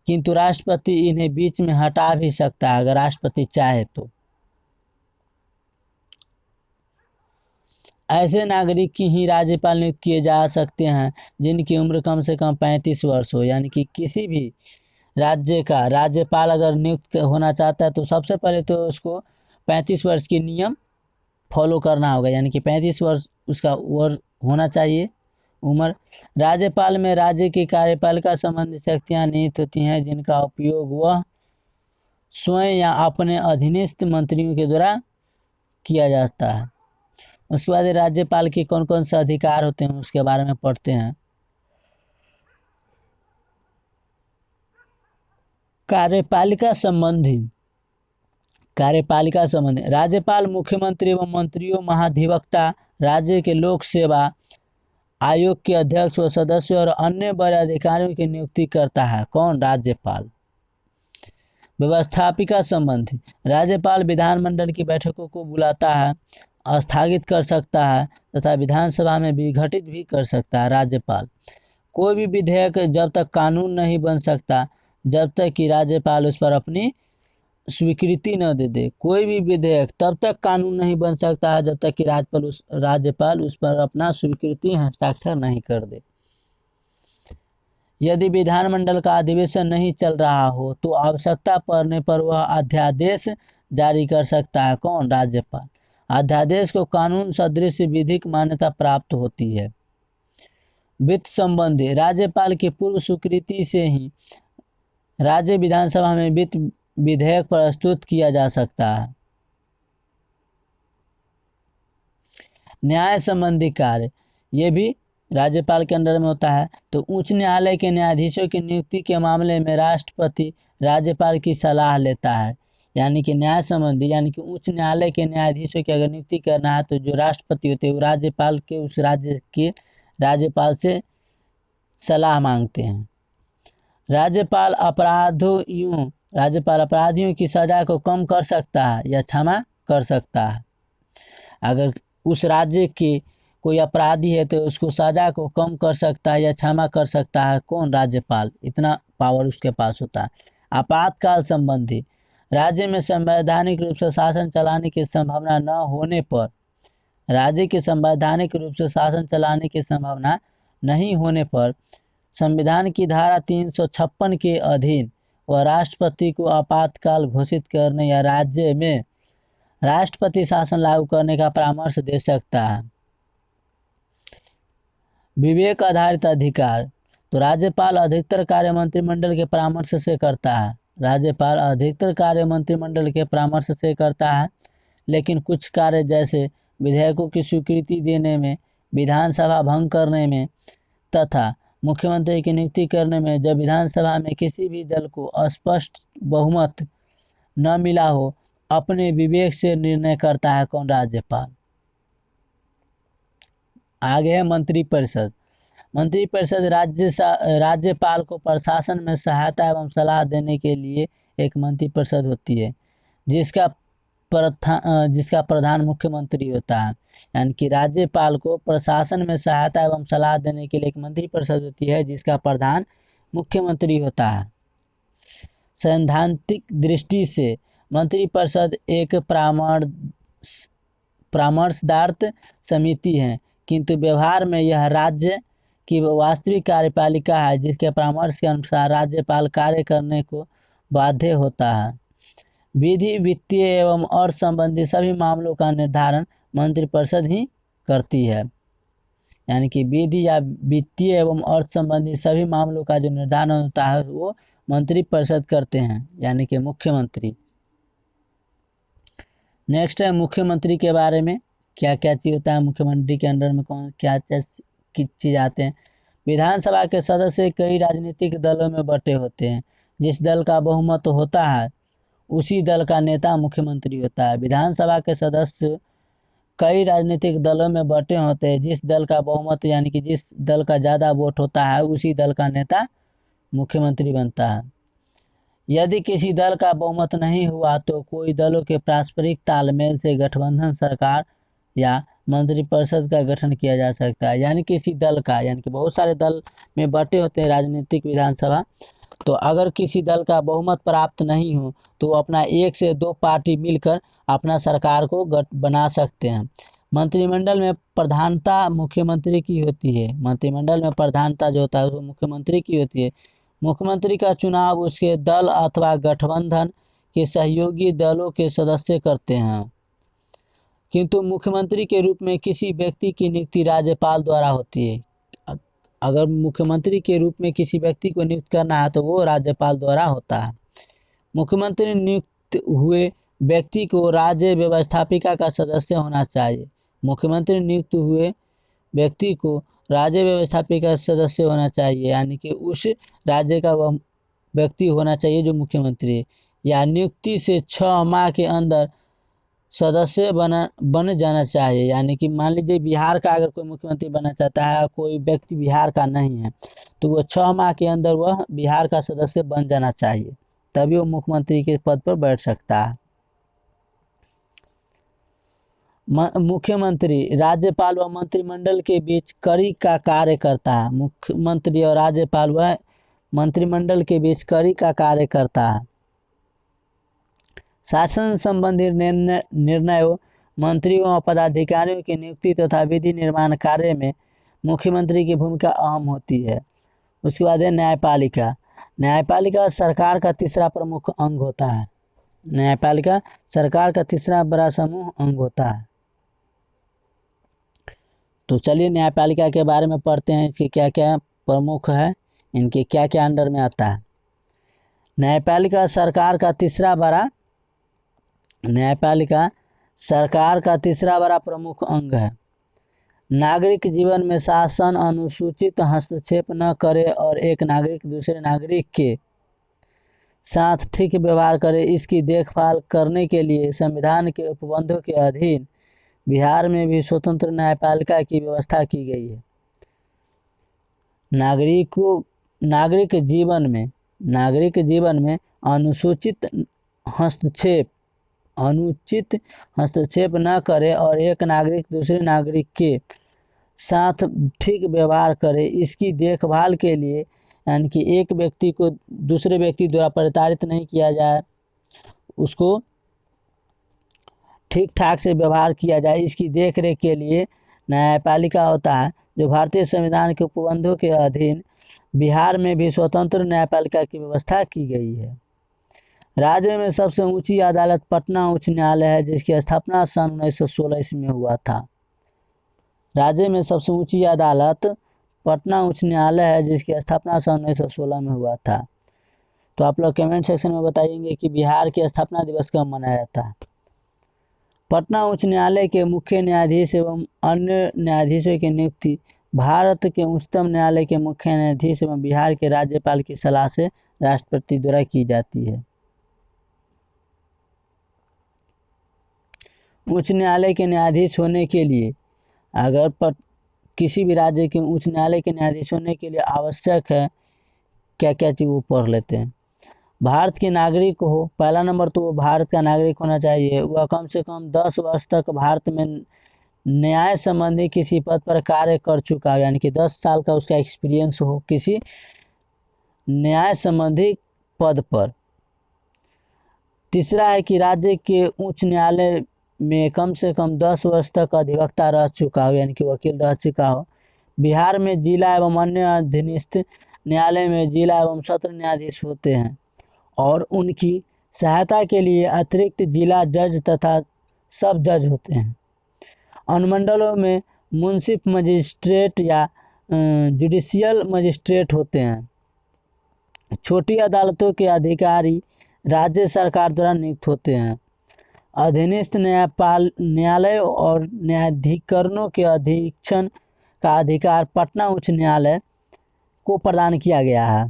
किंतु राष्ट्रपति इन्हें बीच में हटा भी सकता है अगर राष्ट्रपति चाहे तो। ऐसे नागरिक की ही राज्यपाल नियुक्त किए जा सकते हैं जिनकी उम्र कम से कम 35 वर्ष हो। यानी कि किसी भी राज्य का राज्यपाल अगर नियुक्त होना चाहता है तो सबसे पहले तो उसको 35 वर्ष की नियम फॉलो करना होगा, यानी कि 35 वर्ष उसका होना चाहिए उम्र। राज्यपाल में राज्य की कार्यपालिका संबंधी शक्तियाँ निहित होती हैं, जिनका उपयोग वह स्वयं या अपने अधीनस्थ मंत्रियों के द्वारा किया जाता है। उसके बाद राज्यपाल के कौन कौन से अधिकार होते हैं उसके बारे में पढ़ते हैं। कार्यपालिका संबंधी राज्यपाल मुख्यमंत्री एवं मंत्रियों, महाधिवक्ता, राज्य के लोक सेवा आयोग के अध्यक्ष व सदस्य और अन्य बड़े अधिकारियों की नियुक्ति करता है। कौन? राज्यपाल। व्यवस्थापिका संबंधी राज्यपाल विधानमंडल की बैठकों को बुलाता है स्थगित कर सकता है तथा विधानसभा में विघटित भी कर सकता है। राज्यपाल, कोई भी विधेयक जब तक कानून नहीं बन सकता जब तक कि राज्यपाल उस पर अपनी स्वीकृति न दे दे। कोई भी विधेयक तब तक कानून नहीं बन सकता है जब तक कि राज्यपाल उस पर अपना स्वीकृति हस्ताक्षर नहीं कर दे। यदि विधानमंडल का अधिवेशन नहीं चल रहा हो तो आवश्यकता पड़ने पर वह अध्यादेश जारी कर सकता है। कौन? राज्यपाल। अध्यादेश को कानून सदृश विधिक मान्यता प्राप्त होती है। वित्त संबंधी, राज्यपाल की पूर्व स्वीकृति से ही राज्य विधानसभा में वित्त विधेयक प्रस्तुत किया जा सकता है। न्याय संबंधी कार्य, ये भी राज्यपाल के अंडर में होता है। तो उच्च न्यायालय के न्यायाधीशों की नियुक्ति के मामले में राष्ट्रपति राज्यपाल की सलाह लेता है। यानी कि न्याय संबंधी, यानी कि उच्च न्यायालय के न्यायाधीशों की अगर नियुक्ति करना है तो जो राष्ट्रपति होते हैं वो राज्यपाल के उस राज्य के राज्यपाल से सलाह मांगते हैं। राज्यपाल अपराधियों की सजा को कम कर सकता है या क्षमा कर सकता है। अगर उस राज्य के कोई अपराधी है तो उसको सजा को कम कर सकता है या क्षमा कर सकता है। कौन? राज्यपाल। इतना पावर उसके पास होता है। आपातकाल संबंधी, राज्य में संवैधानिक रूप से शासन चलाने की संभावना न होने पर, राज्य के संवैधानिक रूप से शासन चलाने की संभावना नहीं होने पर संविधान की धारा 356 के अधीन वह राष्ट्रपति को आपातकाल घोषित करने या राज्य में राष्ट्रपति शासन लागू करने का परामर्श दे सकता है। विवेक आधारित अधिकार, तो राज्यपाल अधिकतर कार्य मंत्रिमंडल के परामर्श से करता है। राज्यपाल अधिकतर कार्य मंत्रिमंडल के परामर्श से करता है, लेकिन कुछ कार्य जैसे विधेयकों की स्वीकृति देने में, विधानसभा भंग करने में तथा मुख्यमंत्री की नियुक्ति करने में जब विधानसभा में किसी भी दल को स्पष्ट बहुमत न मिला हो, अपने विवेक से निर्णय करता है। कौन? राज्यपाल। आगे है मंत्रिपरिषद। मंत्रिपरिषद राज्यपाल को प्रशासन में सहायता एवं सलाह देने के लिए एक मंत्रिपरिषद होती है जिसका प्रधान मुख्यमंत्री होता है। यानी कि राज्यपाल को प्रशासन में सहायता एवं सलाह देने के लिए एक मंत्रिपरिषद होती है जिसका प्रधान मुख्यमंत्री होता है। सैद्धांतिक दृष्टि से मंत्रिपरिषद एक परामर्शदाता समिति है, किंतु व्यवहार में यह राज्य की वास्तविक कार्यपालिका है जिसके परामर्श के अनुसार राज्यपाल कार्य करने को बाध्य होता है। विधि, वित्तीय एवं और संबंधी सभी मामलों का निर्धारण मंत्रिपरिषद ही करती है। यानी कि विधि या वित्तीय एवं और संबंधी सभी मामलों का जो निर्धारण होता है वो मंत्रिपरिषद करते हैं, यानी कि मुख्यमंत्री। नेक्स्ट है मुख्यमंत्री के बारे में, क्या क्या चीज होता है मुख्यमंत्री के अंडर में, कौन क्या चीज आते हैं। विधानसभा के सदस्य कई राजनीतिक दलों में बटे होते हैं। जिस दल का बहुमत होता है उसी दल का नेता मुख्यमंत्री होता है। विधानसभा के सदस्य कई राजनीतिक दलों में बटे होते हैं। जिस दल का बहुमत यानी कि जिस दल का ज़्यादा वोट होता है उसी दल का नेता मुख्यमंत्री बनता है। यदि किसी दल का बहुमत नहीं हुआ तो कोई दलों के पारस्परिक तालमेल से गठबंधन सरकार या मंत्रिपरिषद का गठन किया जा सकता है। यानी किसी दल का, यानी कि बहुत सारे दल में बटे होते हैं राजनीतिक विधानसभा, तो अगर किसी दल का बहुमत प्राप्त नहीं हो तो अपना 1 से 2 पार्टी मिलकर अपना सरकार को बना सकते हैं। मंत्रिमंडल में प्रधानता मुख्यमंत्री की होती है। मंत्रिमंडल में प्रधानता जो होता है वो मुख्यमंत्री की होती है। मुख्यमंत्री का चुनाव उसके दल अथवा गठबंधन के सहयोगी दलों के सदस्य करते हैं, किंतु मुख्यमंत्री के रूप में किसी व्यक्ति की नियुक्ति राज्यपाल द्वारा होती है। अगर मुख्यमंत्री के रूप में किसी व्यक्ति को नियुक्त करना है तो वो राज्यपाल द्वारा होता है। मुख्यमंत्री नियुक्त हुए व्यक्ति को राज्य व्यवस्थापिका का सदस्य होना चाहिए। मुख्यमंत्री नियुक्त हुए व्यक्ति को राज्य व्यवस्थापिका का सदस्य होना चाहिए, यानी कि उस राज्य का वह व्यक्ति होना चाहिए जो मुख्यमंत्री है, या नियुक्ति से 6 माह के अंदर सदस्य बन जाना चाहिए। यानी कि मान लीजिए बिहार का अगर कोई मुख्यमंत्री बनना चाहता है, कोई व्यक्ति बिहार का नहीं है, तो वह 6 माह के अंदर वह बिहार का सदस्य बन जाना चाहिए, तभी वो मुख्यमंत्री के पद पर बैठ सकता है। मुख्यमंत्री राज्यपाल व मंत्रिमंडल के बीच कड़ी का कार्य करता है। मुख्यमंत्री और राज्यपाल व मंत्रिमंडल के बीच कड़ी का कार्य करता है। शासन संबंधी निर्णयों, मंत्रियों और पदाधिकारियों की नियुक्ति तथा विधि निर्माण कार्य में मुख्यमंत्री की भूमिका अहम होती है। उसके बाद है न्यायपालिका। न्यायपालिका सरकार का तीसरा प्रमुख अंग होता है। न्यायपालिका सरकार का तीसरा बड़ा समूह अंग होता है। तो चलिए न्यायपालिका के बारे में पढ़ते हैं, इसके क्या क्या प्रमुख है, इनके क्या क्या अंडर में आता है। न्यायपालिका सरकार का तीसरा बड़ा प्रमुख अंग है। नागरिक जीवन में शासन अनुचित हस्तक्षेप न करे और एक नागरिक दूसरे नागरिक के साथ ठीक व्यवहार करे, इसकी देखभाल करने के लिए संविधान के उपबंधों के अधीन बिहार में भी स्वतंत्र न्यायपालिका की व्यवस्था की गई है। नागरिक जीवन में अनुचित हस्तक्षेप न करे और एक नागरिक दूसरे नागरिक के साथ ठीक व्यवहार करे, इसकी देखभाल के लिए, यानी कि एक व्यक्ति को दूसरे व्यक्ति द्वारा प्रताड़ित नहीं किया जाए, उसको ठीक ठाक से व्यवहार किया जाए, इसकी देखरेख के लिए न्यायपालिका होता है, जो भारतीय संविधान के उपबंधों के अधीन बिहार में भी स्वतंत्र न्यायपालिका की व्यवस्था की गई है। राज्य में सबसे ऊंची अदालत पटना उच्च न्यायालय है, जिसकी स्थापना सन 1916 में हुआ था। राज्य में सबसे ऊंची अदालत पटना उच्च न्यायालय है, जिसकी स्थापना सन 1916 में हुआ था। तो आप लोग कमेंट सेक्शन में बताइए कि बिहार की स्थापना दिवस कब मनाया जाता है। पटना उच्च न्यायालय के मुख्य न्यायाधीश एवं अन्य न्यायाधीशों की नियुक्ति भारत के उच्चतम न्यायालय के मुख्य न्यायाधीश एवं बिहार के राज्यपाल की सलाह से राष्ट्रपति द्वारा की जाती है। उच्च न्यायालय के न्यायाधीश होने के लिए, अगर किसी भी राज्य के उच्च न्यायालय के न्यायाधीश होने के लिए आवश्यक है, क्या क्या चीज़ वो पढ़ लेते हैं। भारत के नागरिक हो, पहला नंबर तो वो भारत का नागरिक होना चाहिए। वह कम से कम 10 वर्ष तक भारत में न्याय संबंधी किसी पद पर कार्य कर चुका हो, यानी कि 10 साल का उसका एक्सपीरियंस हो किसी न्याय संबंधी पद पर। तीसरा है कि राज्य के उच्च न्यायालय में कम से कम 10 वर्ष तक अधिवक्ता रह चुका हो, यानी कि वकील रह चुका हो। बिहार में जिला एवं अन्य अधीनस्थ न्यायालय में जिला एवं सत्र न्यायाधीश होते हैं और उनकी सहायता के लिए अतिरिक्त जिला जज तथा सब जज होते हैं। अनुमंडलों में मुंसिफ मजिस्ट्रेट या जुडिशियल मजिस्ट्रेट होते हैं। छोटी अदालतों के अधिकारी राज्य सरकार द्वारा नियुक्त होते हैं। अधीनस्थ न्यायालय और न्यायाधिकरणों के अधीक्षण का अधिकार पटना उच्च न्यायालय को प्रदान किया गया है।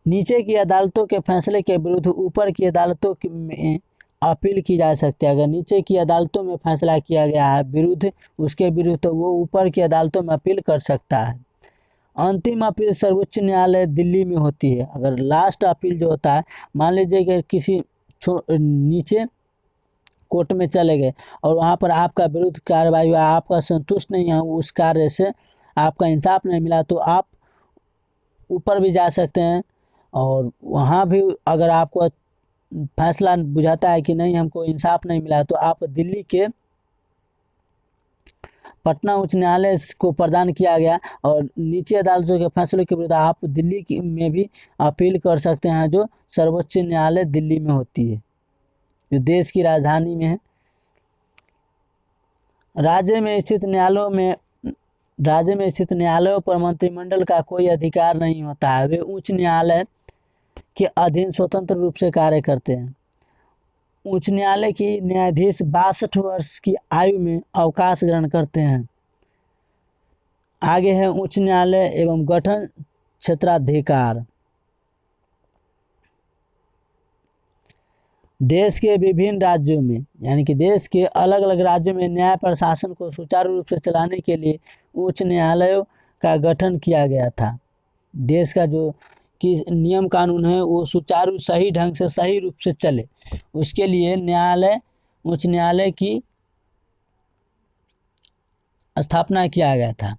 नीचे की अदालतों के फैसले के विरुद्ध ऊपर की अदालतों में अपील की जा सकती है। अगर नीचे की अदालतों में फैसला किया गया है उसके विरुद्ध, तो वो ऊपर की अदालतों में अपील कर सकता है। अंतिम अपील सर्वोच्च न्यायालय दिल्ली में होती है। अगर लास्ट अपील जो होता है, मान लीजिए कि किसी नीचे कोर्ट में चले गए और वहाँ पर आपका विरुद्ध कार्रवाई हुआ, आपका संतुष्ट नहीं है उस कार्य से, आपका इंसाफ नहीं मिला, तो आप ऊपर भी जा सकते हैं और वहाँ भी अगर आपको फैसला बुझाता है कि नहीं हमको इंसाफ नहीं मिला, तो आप दिल्ली के पटना उच्च न्यायालय को प्रदान किया गया और नीचे अदालतों के फैसलों के विरुद्ध आप दिल्ली में भी अपील कर सकते हैं, जो सर्वोच्च न्यायालय दिल्ली में होती है, जो देश की राजधानी में है। राज्य में स्थित न्यायालयों पर मंत्रिमंडल का कोई अधिकार नहीं होता है। वे उच्च न्यायालय के अधीन स्वतंत्र रूप से कार्य करते हैं। उच्च न्यायालय की न्यायाधीश 62 वर्ष की आयु में अवकाश ग्रहण करते हैं। आगे है उच्च न्यायालय एवं गठन क्षेत्राधिकार। देश के विभिन्न राज्यों में, यानी कि देश के अलग अलग राज्यों में न्याय प्रशासन को सुचारू रूप से चलाने के लिए उच्च न्यायालयों का गठन किया गया था। देश का जो कि नियम कानून है वो सुचारू सही ढंग से सही रूप से चले, उसके लिए उच्च न्यायालय की स्थापना किया गया था।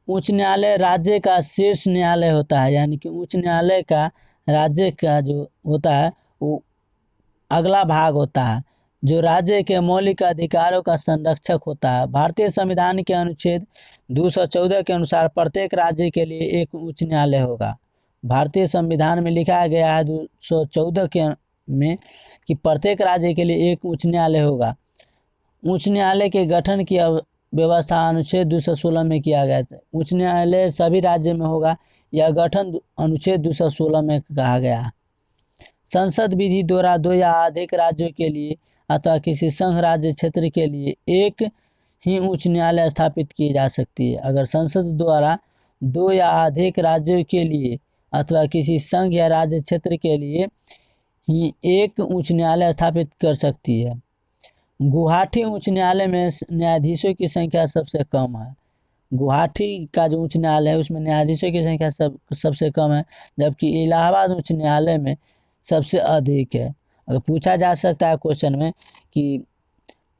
उच्च न्यायालय राज्य का शीर्ष न्यायालय होता है, यानी कि उच्च न्यायालय का राज्य का जो होता है वो अगला भाग होता है, जो राज्य के मौलिक अधिकारों का संरक्षक होता है। भारतीय संविधान के अनुच्छेद 214 के अनुसार प्रत्येक राज्य के लिए एक उच्च न्यायालय होगा। भारतीय संविधान में लिखा गया है 214 के में कि प्रत्येक राज्य के लिए एक उच्च न्यायालय होगा। उच्च न्यायालय के गठन की व्यवस्था अनुच्छेद 216 में किया गया था। उच्च न्यायालय सभी राज्य में होगा, यह गठन अनुच्छेद 216 में कहा गया है। संसद विधि द्वारा 2 या अधिक राज्यों के लिए अथवा किसी संघ राज्य क्षेत्र के लिए एक ही उच्च न्यायालय स्थापित की जा सकती है। अगर संसद द्वारा 2 या अधिक राज्यों के लिए अथवा किसी संघ या राज्य क्षेत्र के लिए ही एक उच्च न्यायालय स्थापित कर सकती है। गुवाहाटी उच्च न्यायालय में न्यायाधीशों की संख्या सबसे कम है। गुवाहाटी का जो उच्च न्यायालय है उसमें न्यायाधीशों की संख्या सबसे कम है, जबकि इलाहाबाद उच्च न्यायालय में सबसे अधिक है। अगर पूछा जा सकता है क्वेश्चन में कि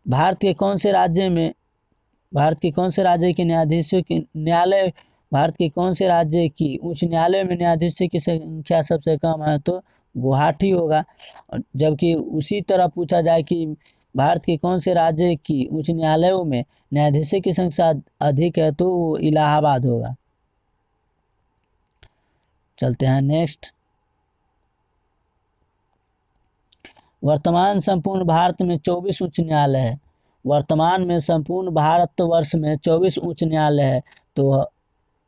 भारत के कौन से राज्य के न्यायाधीशों की न्यायालय भारत के कौन से राज्य की उच्च न्यायालय में न्यायाधीशों की संख्या सबसे कम है, तो गुवाहाटी होगा। जबकि उसी तरह पूछा जाए कि भारत के कौन से राज्य की उच्च न्यायालयों में न्यायाधीशों की संख्या अधिक है, तो वो इलाहाबाद होगा। चलते हैं नेक्स्ट। वर्तमान संपूर्ण भारत में 24 उच्च न्यायालय है। वर्तमान में संपूर्ण भारतवर्ष में 24 उच्च न्यायालय है। तो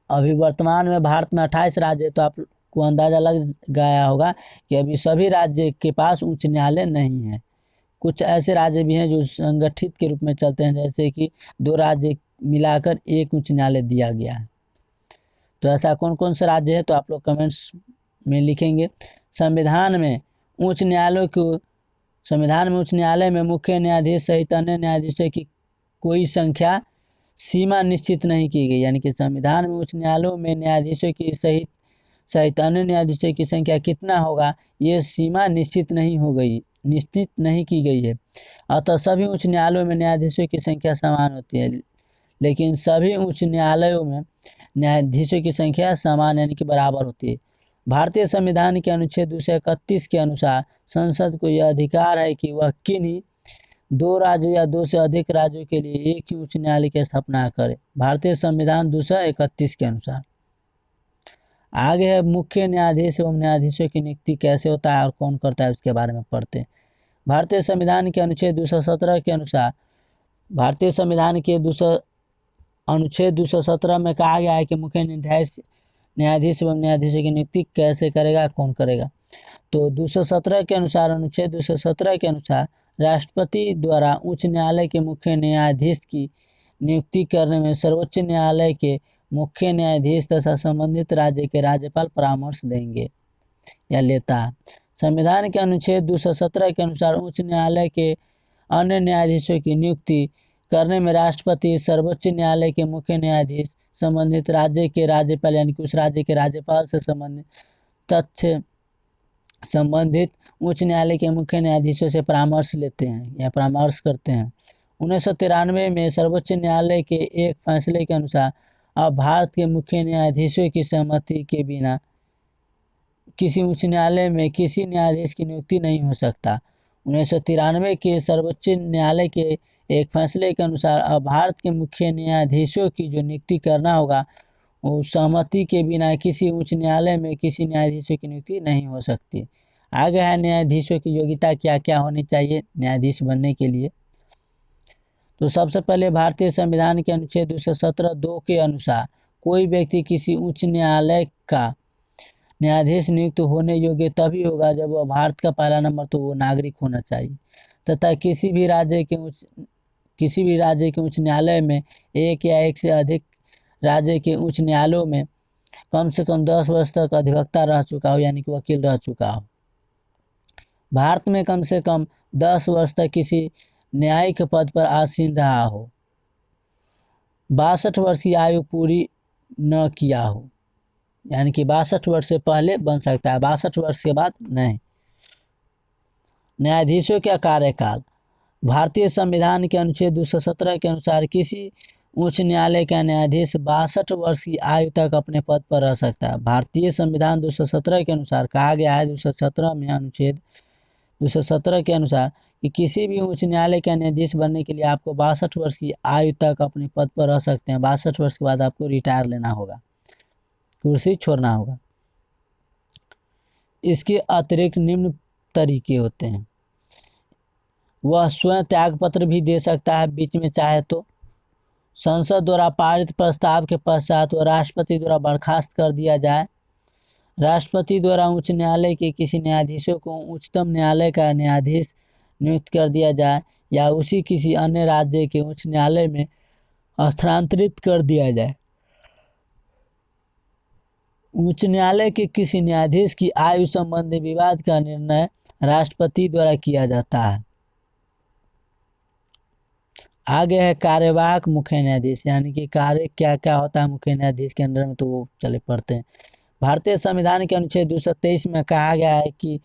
अभी वर्तमान में भारत में 28 राज्य है, तो आपको अंदाजा लग गया होगा कि अभी सभी राज्य के पास उच्च न्यायालय नहीं है। कुछ ऐसे राज्य भी हैं जो संगठित के रूप में चलते हैं, जैसे कि 2 राज्य मिलाकर एक उच्च न्यायालय दिया गया है। तो ऐसा कौन कौन से राज्य है, तो आप लोग कमेंट्स में लिखेंगे। संविधान में उच्च न्यायालय में मुख्य न्यायाधीश सहित अन्य न्यायाधीशों की कोई संख्या सीमा निश्चित नहीं की गई, यानी कि संविधान में उच्च न्यायालयों में न्यायाधीशों की सहित अन्य न्यायाधीशों की संख्या कितना होगा, ये सीमा निश्चित नहीं की गई है। अतः सभी उच्च न्यायालयों में न्यायाधीशों की संख्या समान होती है, लेकिन सभी उच्च न्यायालयों में न्यायाधीशों की संख्या समान यानी कि बराबर होती है। भारतीय संविधान के अनुच्छेद 231 के अनुसार संसद को यह अधिकार है कि वह किन्हीं 2 राज्यों या 2 से अधिक राज्यों के लिए एक ही उच्च न्यायालय की स्थापना करे। भारतीय संविधान 231 के अनुसार। आगे है मुख्य न्यायाधीश एवं न्यायाधीशों की नियुक्ति कैसे होता है और कौन करता है, उसके बारे में पढ़ते हैं। भारतीय संविधान के अनुच्छेद 217 के अनुसार भारतीय संविधान के अनुच्छेद 217 में कहा गया है कि मुख्य न्यायाधीश एवं न्यायाधीशों की नियुक्ति कैसे करेगा, कौन करेगा। तो 217 के अनुसार अनुच्छेद 217 के अनुसार राष्ट्रपति द्वारा उच्च न्यायालय के मुख्य न्यायाधीश की नियुक्ति करने में सर्वोच्च न्यायालय के मुख्य न्यायाधीश तथा संबंधित राज्य के राज्यपाल परामर्श देंगे या लेता है। संविधान के अनुच्छेद 217 के अनुसार उच्च न्यायालय के अन्य न्यायाधीशों की नियुक्ति करने में राष्ट्रपति, सर्वोच्च न्यायालय के मुख्य न्यायाधीश, संबंधित राज्य के राज्यपाल यानी कि उस राज्य के राज्यपाल से संबंधित उच्च न्यायालय के मुख्य न्यायाधीशों से परामर्श लेते हैं या परामर्श करते हैं। 1993 में सर्वोच्च न्यायालय के एक फैसले के अनुसार अब भारत के मुख्य न्यायाधीशों की सहमति के बिना किसी उच्च न्यायालय में किसी न्यायाधीश की नियुक्ति नहीं हो सकता। 1993 के सर्वोच्च न्यायालय के एक फैसले के अनुसार अब भारत के मुख्य न्यायाधीशों की जो नियुक्ति करना होगा वो सहमति के बिना किसी उच्च न्यायालय में किसी न्यायाधीशों की नियुक्ति नहीं हो सकती। आगे है न्यायाधीशों की योग्यता क्या क्या होनी चाहिए न्यायाधीश बनने के लिए। तो सबसे पहले भारतीय संविधान के अनुच्छेद 217(2) के अनुसार कोई व्यक्ति किसी उच्च न्यायालय का न्यायाधीश नियुक्त होने योग्य तभी होगा जब वह भारत का पहला नंबर तो वो नागरिक होना चाहिए तथा किसी भी राज्य के उच्च न्यायालय में एक या एक से अधिक राज्य के उच्च न्यायालयों में कम से कम 10 वर्ष तक अधिवक्ता रह चुका हो यानी कि वकील रह चुका हो। भारत में कम से कम 10 वर्ष तक किसी न्यायिक पद पर आसीन रहा हो, 62 वर्ष की आयु पूरी न किया हो, यानी कि 62 वर्ष से पहले बन सकता है, 62 वर्ष के बाद नहीं। न्यायाधीशों का कार्यकाल भारतीय संविधान के अनुच्छेद 217 के अनुसार किसी उच्च न्यायालय का न्यायाधीश 62 वर्ष की आयु तक अपने पद पर रह सकता है। भारतीय संविधान 217 के अनुसार कहा गया है, 217 में अनुच्छेद 217 के अनुसार कि किसी भी उच्च न्यायालय का न्यायाधीश बनने के लिए आपको 62 वर्ष की आयु तक अपने पद पर रह सकते हैं। 62 वर्ष के बाद आपको रिटायर लेना होगा, कुर्सी छोड़ना होगा। इसके अतिरिक्त निम्न तरीके होते हैं। वह स्वयं त्याग पत्र भी दे सकता है बीच में चाहे तो। संसद द्वारा पारित प्रस्ताव के पश्चात वह राष्ट्रपति द्वारा बर्खास्त कर दिया जाए। राष्ट्रपति द्वारा उच्च न्यायालय के किसी न्यायाधीशों को उच्चतम न्यायालय का न्यायाधीश नियुक्त कर दिया जाए या उसी किसी अन्य राज्य के उच्च न्यायालय में स्थानांतरित कर दिया जाए। उच्च न्यायालय के किसी न्यायाधीश की आयु संबंधी विवाद का निर्णय राष्ट्रपति द्वारा किया जाता है। आगे है कार्यवाहक मुख्य न्यायाधीश, यानी कि कार्य क्या क्या होता है मुख्य न्यायाधीश के अंदर में, तो वो चले पढ़ते हैं। भारतीय संविधान के अनुच्छेद 223 में कहा गया है कि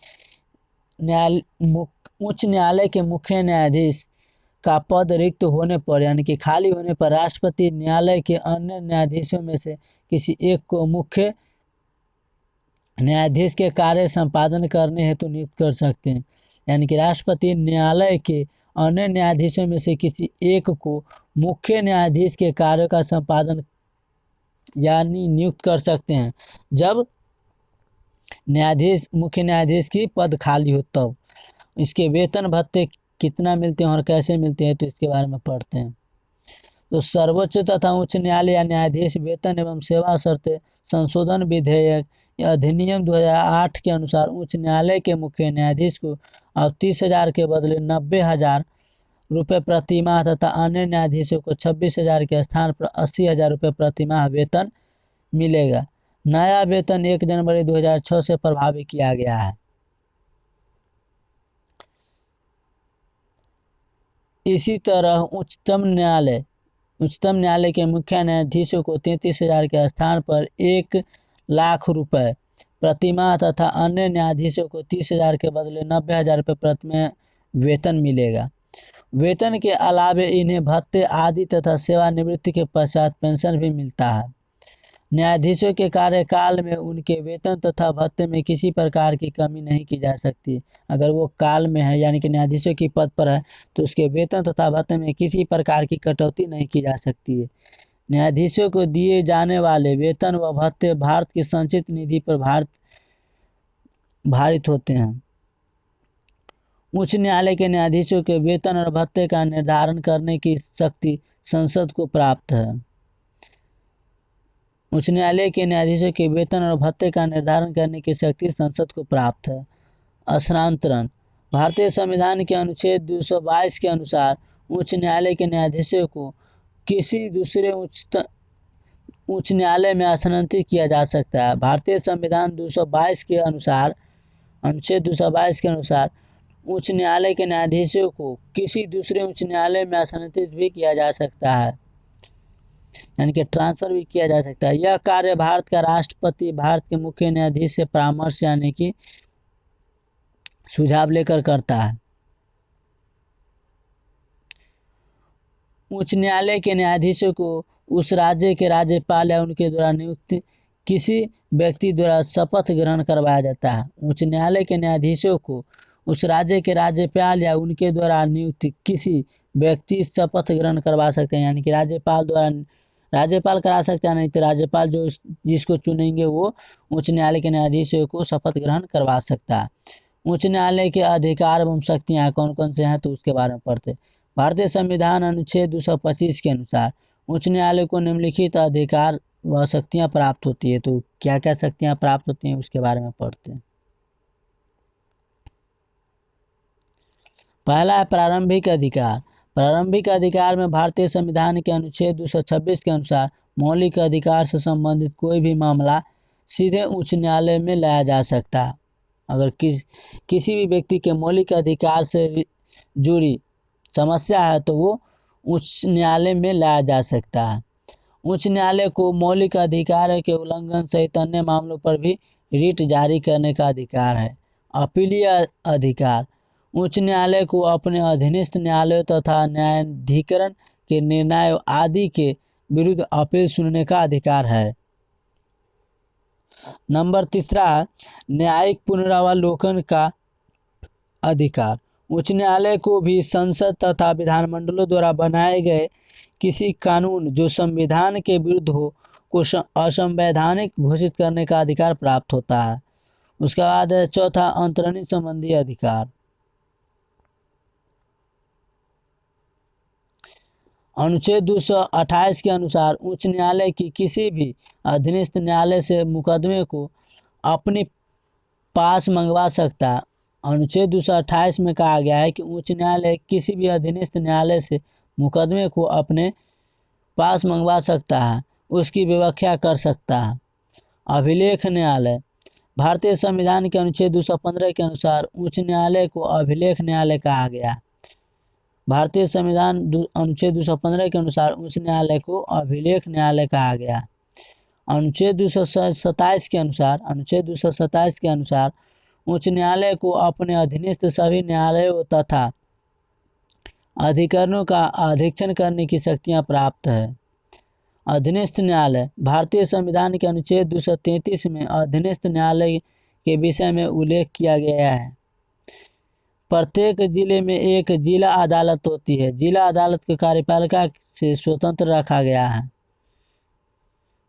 उच्च न्यायालय के मुख्य न्यायाधीश का पद रिक्त होने पर, यानी कि खाली होने पर, राष्ट्रपति न्यायालय के अन्य न्यायाधीशों में से किसी एक को मुख्य न्यायाधीश के कार्य संपादन करने हेतु नियुक्त कर सकते हैं। यानी कि राष्ट्रपति न्यायालय के अन्य न्यायाधीशों में से किसी एक को मुख्य न्यायाधीश के कार्य का संपादन यानी नियुक्त कर सकते हैं जब मुख्य न्यायाधीश की पद खाली हो तब। इसके वेतन भत्ते कितना मिलते हैं और कैसे मिलते हैं, तो इसके बारे में पढ़ते हैं। तो सर्वोच्च तथा उच्च न्यायालय या न्यायाधीश वेतन एवं सेवा शर्तें संशोधन विधेयक या अधिनियम 2008 के अनुसार उच्च न्यायालय के मुख्य न्यायाधीश को अब 30,000 के बदले 90,000 रुपये प्रतिमाह तथा अन्य न्यायाधीशों को 26,000 के स्थान पर 80,000 रुपये प्रतिमाह वेतन मिलेगा। नया वेतन 1 जनवरी 2006 से प्रभावी किया गया है। इसी तरह उच्चतम न्यायालय के मुख्य न्यायाधीशों को 33,000 के स्थान पर 1,00,000 रुपये प्रतिमाह तथा अन्य न्यायाधीशों को 30,000 के बदले 90,000 रुपये प्रतिमाह वेतन मिलेगा। वेतन के अलावे इन्हें भत्ते आदि तथा सेवानिवृत्ति के पश्चात पेंशन भी मिलता है। न्यायाधीशों के कार्यकाल में उनके वेतन तथा भत्ते में किसी प्रकार की कमी नहीं की जा सकती। अगर वो काल में है, यानी कि न्यायाधीशों की पद पर है, तो उसके वेतन तथा भत्ते में किसी प्रकार की कटौती नहीं की जा सकती है। न्यायाधीशों को दिए जाने वाले वेतन व भत्ते भारत की संचित निधि पर भारित होते हैं। उच्च न्यायालय के न्यायाधीशों के वेतन और भत्ते का निर्धारण करने की शक्ति संसद को प्राप्त है। उच्च न्यायालय के न्यायाधीशों के वेतन और भत्ते का निर्धारण करने की शक्ति संसद को प्राप्त है। स्थानांतरण। भारतीय संविधान के अनुच्छेद 222 के अनुसार उच्च न्यायालय के न्यायाधीशों को किसी दूसरे उच्च न्यायालय में स्थानांतरित किया जा सकता है। भारतीय संविधान 222 के अनुसार अनुच्छेद 222 के अनुसार उच्च न्यायालय के न्यायाधीशों को किसी दूसरे उच्च न्यायालय में स्थानांतरित भी किया जा सकता है, यानी कि ट्रांसफर भी किया जा सकता है। यह कार्य भारत का राष्ट्रपति भारत के मुख्य न्यायाधीश से परामर्श यानी कि सुझाव लेकर करता है। उच्च न्यायालय के न्यायाधीशों को उस राज्य के राज्यपाल या उनके द्वारा नियुक्त किसी व्यक्ति द्वारा शपथ ग्रहण करवाया जाता है। उच्च न्यायालय के न्यायाधीशों को उस राज्य के राज्यपाल या उनके द्वारा नियुक्त किसी व्यक्ति शपथ ग्रहण करवा सकते हैं, यानी कि राज्यपाल करा सकते हैं, नहीं तो राज्यपाल जिसको चुनेंगे वो उच्च न्यायालय के न्यायाधीशों को शपथ ग्रहण करवा सकता है। उच्च न्यायालय के अधिकार एवं शक्तियाँ कौन कौन से हैं, तो उसके बारे में पढ़ते हैं। भारतीय संविधान अनुच्छेद 225 के अनुसार उच्च न्यायालय को निम्नलिखित अधिकार व शक्तियाँ प्राप्त होती है। तो क्या क्या शक्तियाँ प्राप्त होती हैं उसके बारे में पढ़ते हैं। पहला है प्रारंभिक अधिकार। प्रारंभिक अधिकार में भारतीय संविधान के अनुच्छेद 226 के अनुसार मौलिक अधिकार से संबंधित कोई भी मामला सीधे उच्च न्यायालय में लाया जा सकता है। अगर किसी भी व्यक्ति के मौलिक अधिकार से जुड़ी समस्या है तो वो उच्च न्यायालय में लाया जा सकता है। उच्च न्यायालय को मौलिक अधिकार के उल्लंघन सहित अन्य मामलों पर भी रिट जारी करने का अधिकार है। अपीलीय अधिकार। उच्च न्यायालय को अपने अधीनस्थ न्यायालयों तथा न्यायाधिकरण के निर्णय आदि के विरुद्ध अपील सुनने का अधिकार है। नंबर तीसरा, न्यायिक पुनरावलोकन का अधिकार। उच्च न्यायालय को भी संसद तथा विधानमंडलों द्वारा बनाए गए किसी कानून जो संविधान के विरुद्ध हो को असंवैधानिक घोषित करने का अधिकार प्राप्त होता है। उसके बाद है चौथा, अंतरणीय संबंधी अधिकार। अनुच्छेद 228 के अनुसार उच्च न्यायालय की किसी भी अधीनस्थ न्यायालय से मुकदमे को अपने पास मंगवा सकता है। अनुच्छेद 228 में कहा गया है कि उच्च न्यायालय किसी भी अधीनस्थ न्यायालय से मुकदमे को अपने पास मंगवा सकता है, उसकी व्याख्या कर सकता है। अभिलेख न्यायालय। भारतीय संविधान के अनुच्छेद 215 के अनुसार उच्च न्यायालय को अभिलेख न्यायालय कहा गया। भारतीय संविधान अनुच्छेद 215 के अनुसार उच्च न्यायालय को अभिलेख न्यायालय कहा गया। अनुच्छेद 227 के अनुसार उच्च न्यायालय को अपने अधीनस्थ सभी न्यायालयों तथा अधिकरणों का अधीक्षण करने की शक्तियां प्राप्त है। अधीनस्थ न्यायालय। भारतीय संविधान के अनुच्छेद 233 में अधीनस्थ न्यायालय के विषय में उल्लेख किया गया है। प्रत्येक जिले में एक जिला अदालत होती है। जिला अदालत को कार्यपालिका से स्वतंत्र रखा गया है।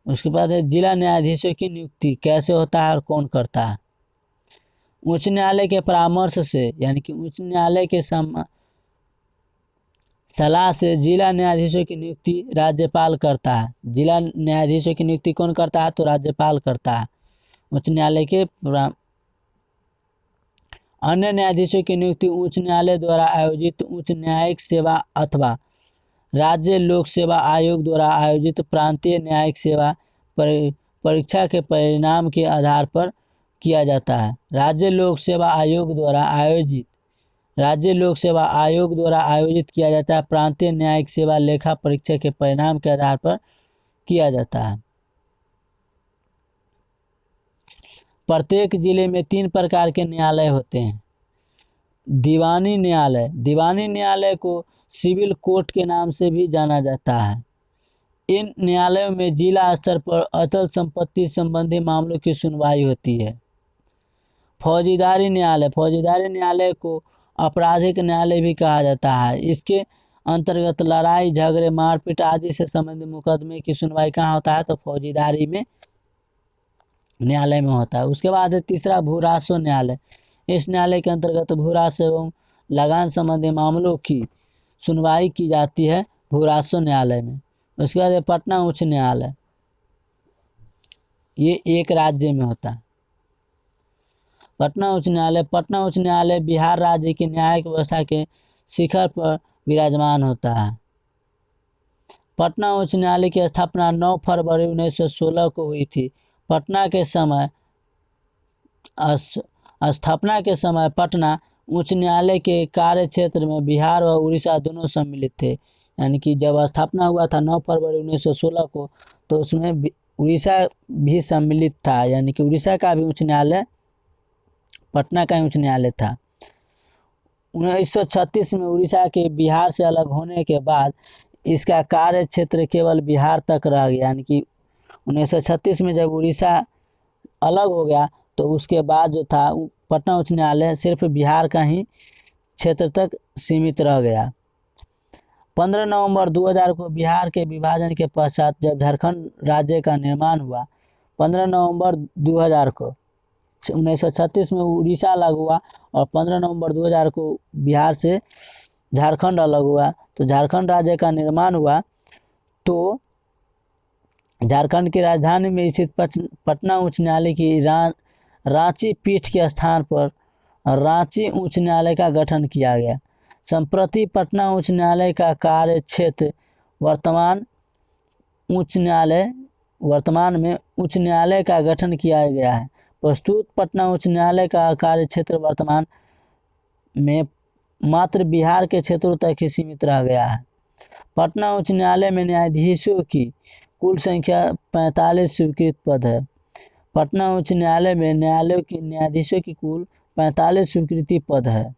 उसके बाद है जिला न्यायाधीशों की नियुक्ति कैसे होता है और कौन करता है। उच्च न्यायालय के परामर्श से यानी कि उच्च न्यायालय के सलाह से जिला न्यायाधीशों की नियुक्ति राज्यपाल करता है। जिला न्यायाधीशों की नियुक्ति कौन करता है? तो राज्यपाल करता है। उच्च न्यायालय के अन्य न्यायाधीशों की नियुक्ति उच्च न्यायालय द्वारा आयोजित उच्च न्यायिक सेवा अथवा राज्य लोक सेवा आयोग द्वारा आयोजित प्रांतीय न्यायिक सेवा परीक्षा के परिणाम के आधार पर किया जाता है। राज्य लोक सेवा आयोग द्वारा आयोजित किया जाता है। प्रांतीय न्यायिक सेवा लेखा परीक्षा के परिणाम के आधार पर किया जाता है। प्रत्येक जिले में 3 प्रकार के न्यायालय होते हैं। दीवानी न्यायालय। दीवानी न्यायालय को सिविल कोर्ट के नाम से भी जाना जाता है। इन न्यायालयों में जिला स्तर पर अचल संपत्ति संबंधी मामलों की सुनवाई होती है। फौजदारी न्यायालय। फौजदारी न्यायालय को आपराधिक न्यायालय भी कहा जाता है। इसके अंतर्गत लड़ाई झगड़े मारपीट आदि से संबंधित मुकदमे की सुनवाई कहाँ होता है? तो फौजदारी में न्यायालय में होता है। उसके बाद है तीसरा भू-राजस्व न्यायालय। इस न्यायालय के अंतर्गत भू-राजस्व एवं लगान संबंधी मामलों की सुनवाई की जाती है भू-राजस्व न्यायालय में। उसके बाद है पटना उच्च न्यायालय। ये एक राज्य में होता है। पटना उच्च न्यायालय बिहार राज्य की न्यायिक व्यवस्था के शिखर पर विराजमान होता है। पटना उच्च न्यायालय की स्थापना 9 फरवरी 1916 को हुई थी। स्थापना के समय पटना उच्च न्यायालय के कार्य क्षेत्र में बिहार व उड़ीसा दोनों सम्मिलित थे। यानी कि जब स्थापना हुआ था 9 फरवरी 1916 को, तो उसमें उड़ीसा भी सम्मिलित था। यानी कि उड़ीसा का भी उच्च न्यायालय पटना का उच्च न्यायालय था। 1936 में उड़ीसा के बिहार से अलग होने के बाद इसका कार्य क्षेत्र केवल बिहार तक रह गया। यानी कि 1936 में जब उड़ीसा अलग हो गया तो उसके बाद जो था पटना उच्च न्यायालय सिर्फ बिहार का ही क्षेत्र तक सीमित रह गया। 15 नवंबर 2000 को बिहार के विभाजन के पश्चात जब झारखंड राज्य का निर्माण हुआ, 15 नवंबर 2000 को 1936 में उड़ीसा अलग हुआ और 15 नवंबर 2000 को बिहार से झारखंड अलग हुआ। तो झारखंड राज्य का निर्माण हुआ, तो झारखंड की राजधानी में स्थित पटना उच्च न्यायालय की रांची पीठ के स्थान पर रांची उच्च न्यायालय का गठन किया गया। संप्रति पटना उच्च न्यायालय का कार्य क्षेत्र वर्तमान में उच्च न्यायालय का गठन किया गया है। प्रस्तुत पटना उच्च न्यायालय का कार्य क्षेत्र वर्तमान में मात्र बिहार के क्षेत्रों तक ही सीमित रह गया है। पटना उच्च न्यायालय में न्यायाधीशों की कुल संख्या 45 स्वीकृत पद है। पटना उच्च न्यायालय में न्यायाधीशों की कुल 45 स्वीकृति पद है।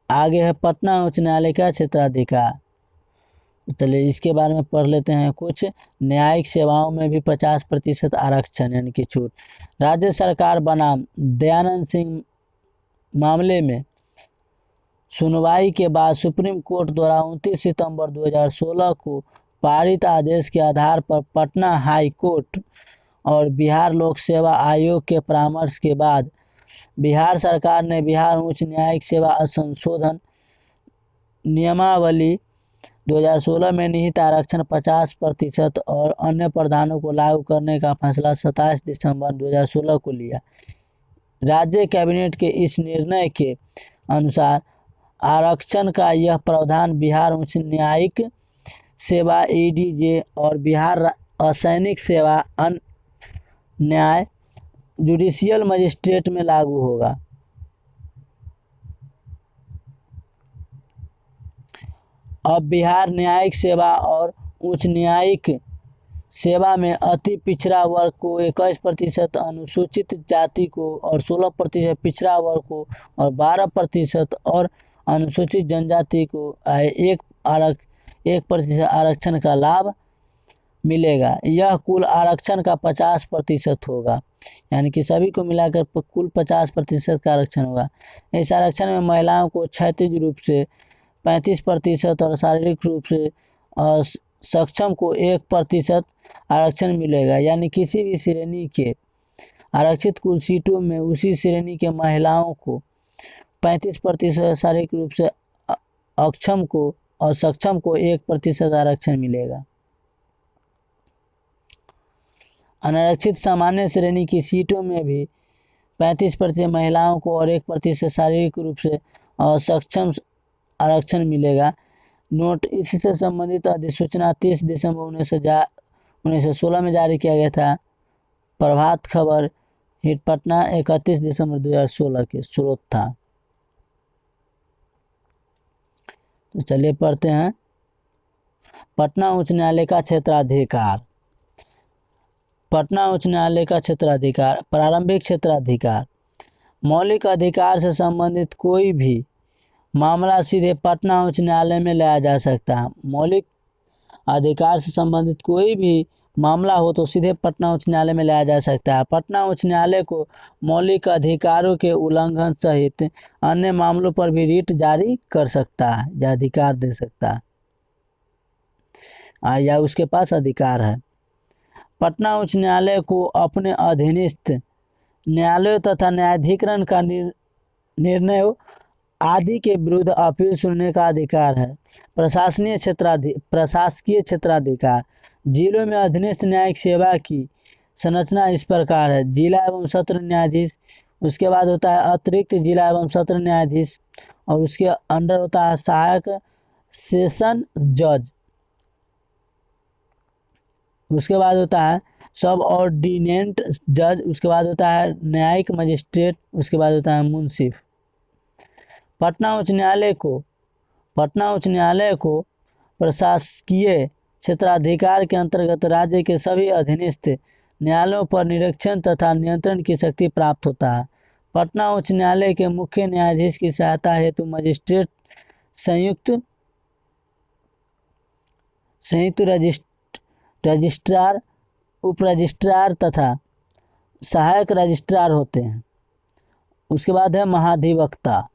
आगे है पटना उच्च न्यायालय का क्षेत्राधिकार। चलिए इसके बारे में पढ़ लेते हैं कुछ। न्यायिक सेवाओं में भी 50% आरक्षण यानी कि छूट। राज्य सरकार बनाम दयानंद सिंह मामले में सुनवाई के बाद सुप्रीम कोर्ट द्वारा 29 सितंबर 2016 को पारित आदेश के आधार पर पटना हाई कोर्ट और बिहार लोक सेवा आयोग के परामर्श के बाद बिहार सरकार ने बिहार उच्च न्यायिक सेवा संशोधन नियमावली 2016 में निहित आरक्षण 50% और अन्य प्रावधानों को लागू करने का फैसला 27 दिसंबर 2016 को लिया। राज्य कैबिनेट के इस निर्णय के अनुसार आरक्षण का यह प्रावधान बिहार उच्च न्यायिक सेवा एडीजे और बिहार असैनिक सेवा न्याय जुडिशियल मजिस्ट्रेट में लागू होगा। अब बिहार न्यायिक सेवा और उच्च न्यायिक सेवा में अति पिछड़ा वर्ग को 21%, अनुसूचित जाति को और 16% पिछड़ा वर्ग को और 12% और अनुसूचित जनजाति को 1% आरक्षण का लाभ मिलेगा। यह कुल आरक्षण का 50% होगा, यानी कि सभी को मिलाकर कुल 50% का आरक्षण होगा। इस आरक्षण में महिलाओं को क्षैतिज रूप से 35% और शारीरिक रूप से सक्षम को 1% आरक्षण मिलेगा, यानी किसी भी श्रेणी के आरक्षित कुल सीटों में उसी श्रेणी के महिलाओं को 35%, शारीरिक रूप से अक्षम को और सक्षम को 1% आरक्षण मिलेगा। अनारक्षित सामान्य श्रेणी की सीटों में भी 35% महिलाओं को और 1% शारीरिक रूप से असक्षम आरक्षण मिलेगा। नोट, इससे संबंधित अधिसूचना 30 दिसंबर 1916 में जारी किया गया था। प्रभात खबर हिट पटना 31 दिसंबर 2016 के स्रोत था। तो चलिए पढ़ते हैं पटना उच्च न्यायालय का क्षेत्राधिकार। पटना उच्च न्यायालय का क्षेत्राधिकार। प्रारंभिक क्षेत्राधिकार। मौलिक अधिकार से संबंधित कोई भी मामला सीधे पटना उच्च न्यायालय में लाया जा सकता है। मौलिक अधिकार से संबंधित कोई भी मामला हो तो सीधे पटना उच्च न्यायालय में लाया जा सकता है। पटना उच्च न्यायालय को मौलिक अधिकारों के उल्लंघन सहित अन्य मामलों पर भी रिट जारी कर सकता है या अधिकार दे सकता है या उसके पास अधिकार है। पटना उच्च न्यायालय को अपने अधीनस्थ न्यायालयों तथा न्यायाधिकरण का निर्णय आदि के विरुद्ध अपील सुनने का अधिकार है। प्रशासकीय क्षेत्राधिकार। जिलों में अधीनस्थ न्यायिक सेवा की संरचना इस प्रकार है। जिला एवं सत्र न्यायाधीश, उसके बाद होता है अतिरिक्त जिला एवं सत्र न्यायाधीश और उसके अंडर होता है सहायक सेशन जज, उसके बाद होता है सब ऑर्डिनेंट जज, उसके बाद होता है न्यायिक मजिस्ट्रेट, उसके बाद होता है मुंसिफ। पटना उच्च न्यायालय को प्रशासकीय क्षेत्राधिकार के अंतर्गत राज्य के सभी अधीनस्थ न्यायालयों पर निरीक्षण तथा नियंत्रण की शक्ति प्राप्त होता है। पटना उच्च न्यायालय के मुख्य न्यायाधीश की सहायता हेतु मजिस्ट्रेट, संयुक्त रजिस्ट्रार, उप रजिस्ट्रार तथा सहायक रजिस्ट्रार होते हैं। उसके बाद है महाधिवक्ता।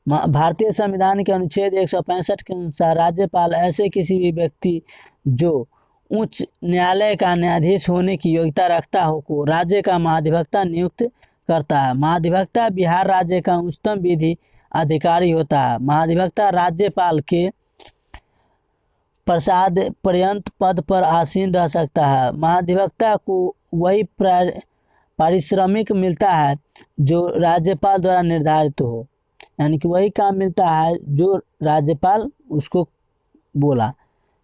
भारतीय संविधान के अनुच्छेद 165 के अनुसार राज्यपाल ऐसे किसी भी व्यक्ति जो उच्च न्यायालय का न्यायाधीश होने की योग्यता रखता हो को राज्य का महाधिवक्ता नियुक्त करता है। महाधिवक्ता बिहार राज्य का उच्चतम विधि अधिकारी होता है। महाधिवक्ता राज्यपाल के प्रसाद पर्यंत पद पर आसीन रह सकता है। महाधिवक्ता को वही पारिश्रमिक मिलता है जो राज्यपाल द्वारा निर्धारित हो, यानी कि वही काम मिलता है जो राज्यपाल उसको बोला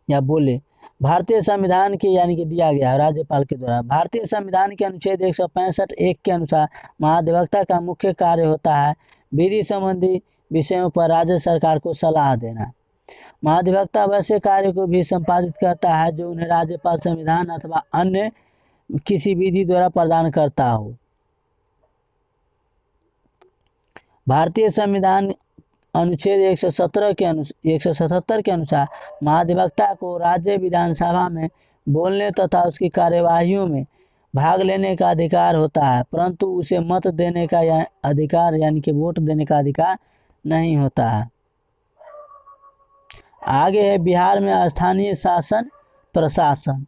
या बोले। भारतीय संविधान के यानी कि दिया गया है राज्यपाल के द्वारा। भारतीय संविधान के अनुच्छेद 165(1) के अनुसार महाधिवक्ता का मुख्य कार्य होता है विधि संबंधी विषयों पर राज्य सरकार को सलाह देना। महाधिवक्ता वैसे कार्य को भी संपादित करता है जो उन्हें राज्यपाल संविधान अथवा अन्य किसी विधि द्वारा प्रदान करता हो। भारतीय संविधान अनुच्छेद 177 के अनुसार महाधिवक्ता को राज्य विधानसभा में बोलने तथा उसकी कार्यवाहियों में भाग लेने का अधिकार होता है, परंतु उसे मत देने का अधिकार यानी कि वोट देने का अधिकार नहीं होता है। आगे है बिहार में स्थानीय शासन प्रशासन।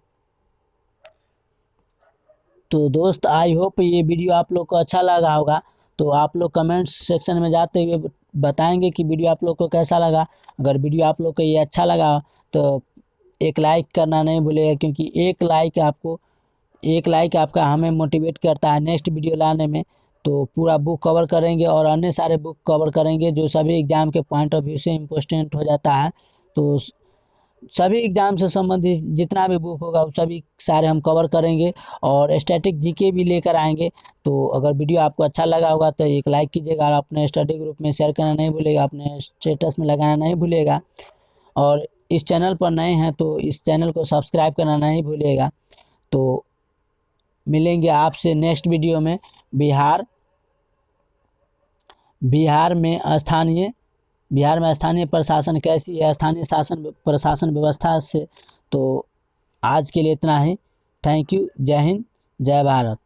तो दोस्त आई होप ये वीडियो आप लोग को अच्छा लगा होगा। तो आप लोग कमेंट सेक्शन में जाते हुए बताएंगे कि वीडियो आप लोग को कैसा लगा। अगर वीडियो आप लोग को ये अच्छा लगा तो एक लाइक करना नहीं भूलिएगा, क्योंकि एक लाइक आपका हमें मोटिवेट करता है नेक्स्ट वीडियो लाने में। तो पूरा बुक कवर करेंगे और अन्य सारे बुक कवर करेंगे जो सभी एग्जाम के पॉइंट ऑफ व्यू से इम्पोर्टेंट हो जाता है। तो सभी एग्जाम से संबंधित जितना भी बुक होगा वो सभी सारे हम कवर करेंगे और स्टैटिक जीके भी लेकर आएंगे। तो अगर वीडियो आपको अच्छा लगा होगा तो एक लाइक कीजिएगा और अपने स्टडी ग्रुप में शेयर करना नहीं भूलिएगा, अपने स्टेटस में लगाना नहीं भूलिएगा। और इस चैनल पर नए हैं तो इस चैनल को सब्सक्राइब करना नहीं भूलिएगा। तो मिलेंगे आपसे नेक्स्ट वीडियो में। बिहार में स्थानीय प्रशासन कैसी है, स्थानीय शासन प्रशासन व्यवस्था से। तो आज के लिए इतना ही। Thank you. जय हिंद, जय भारत।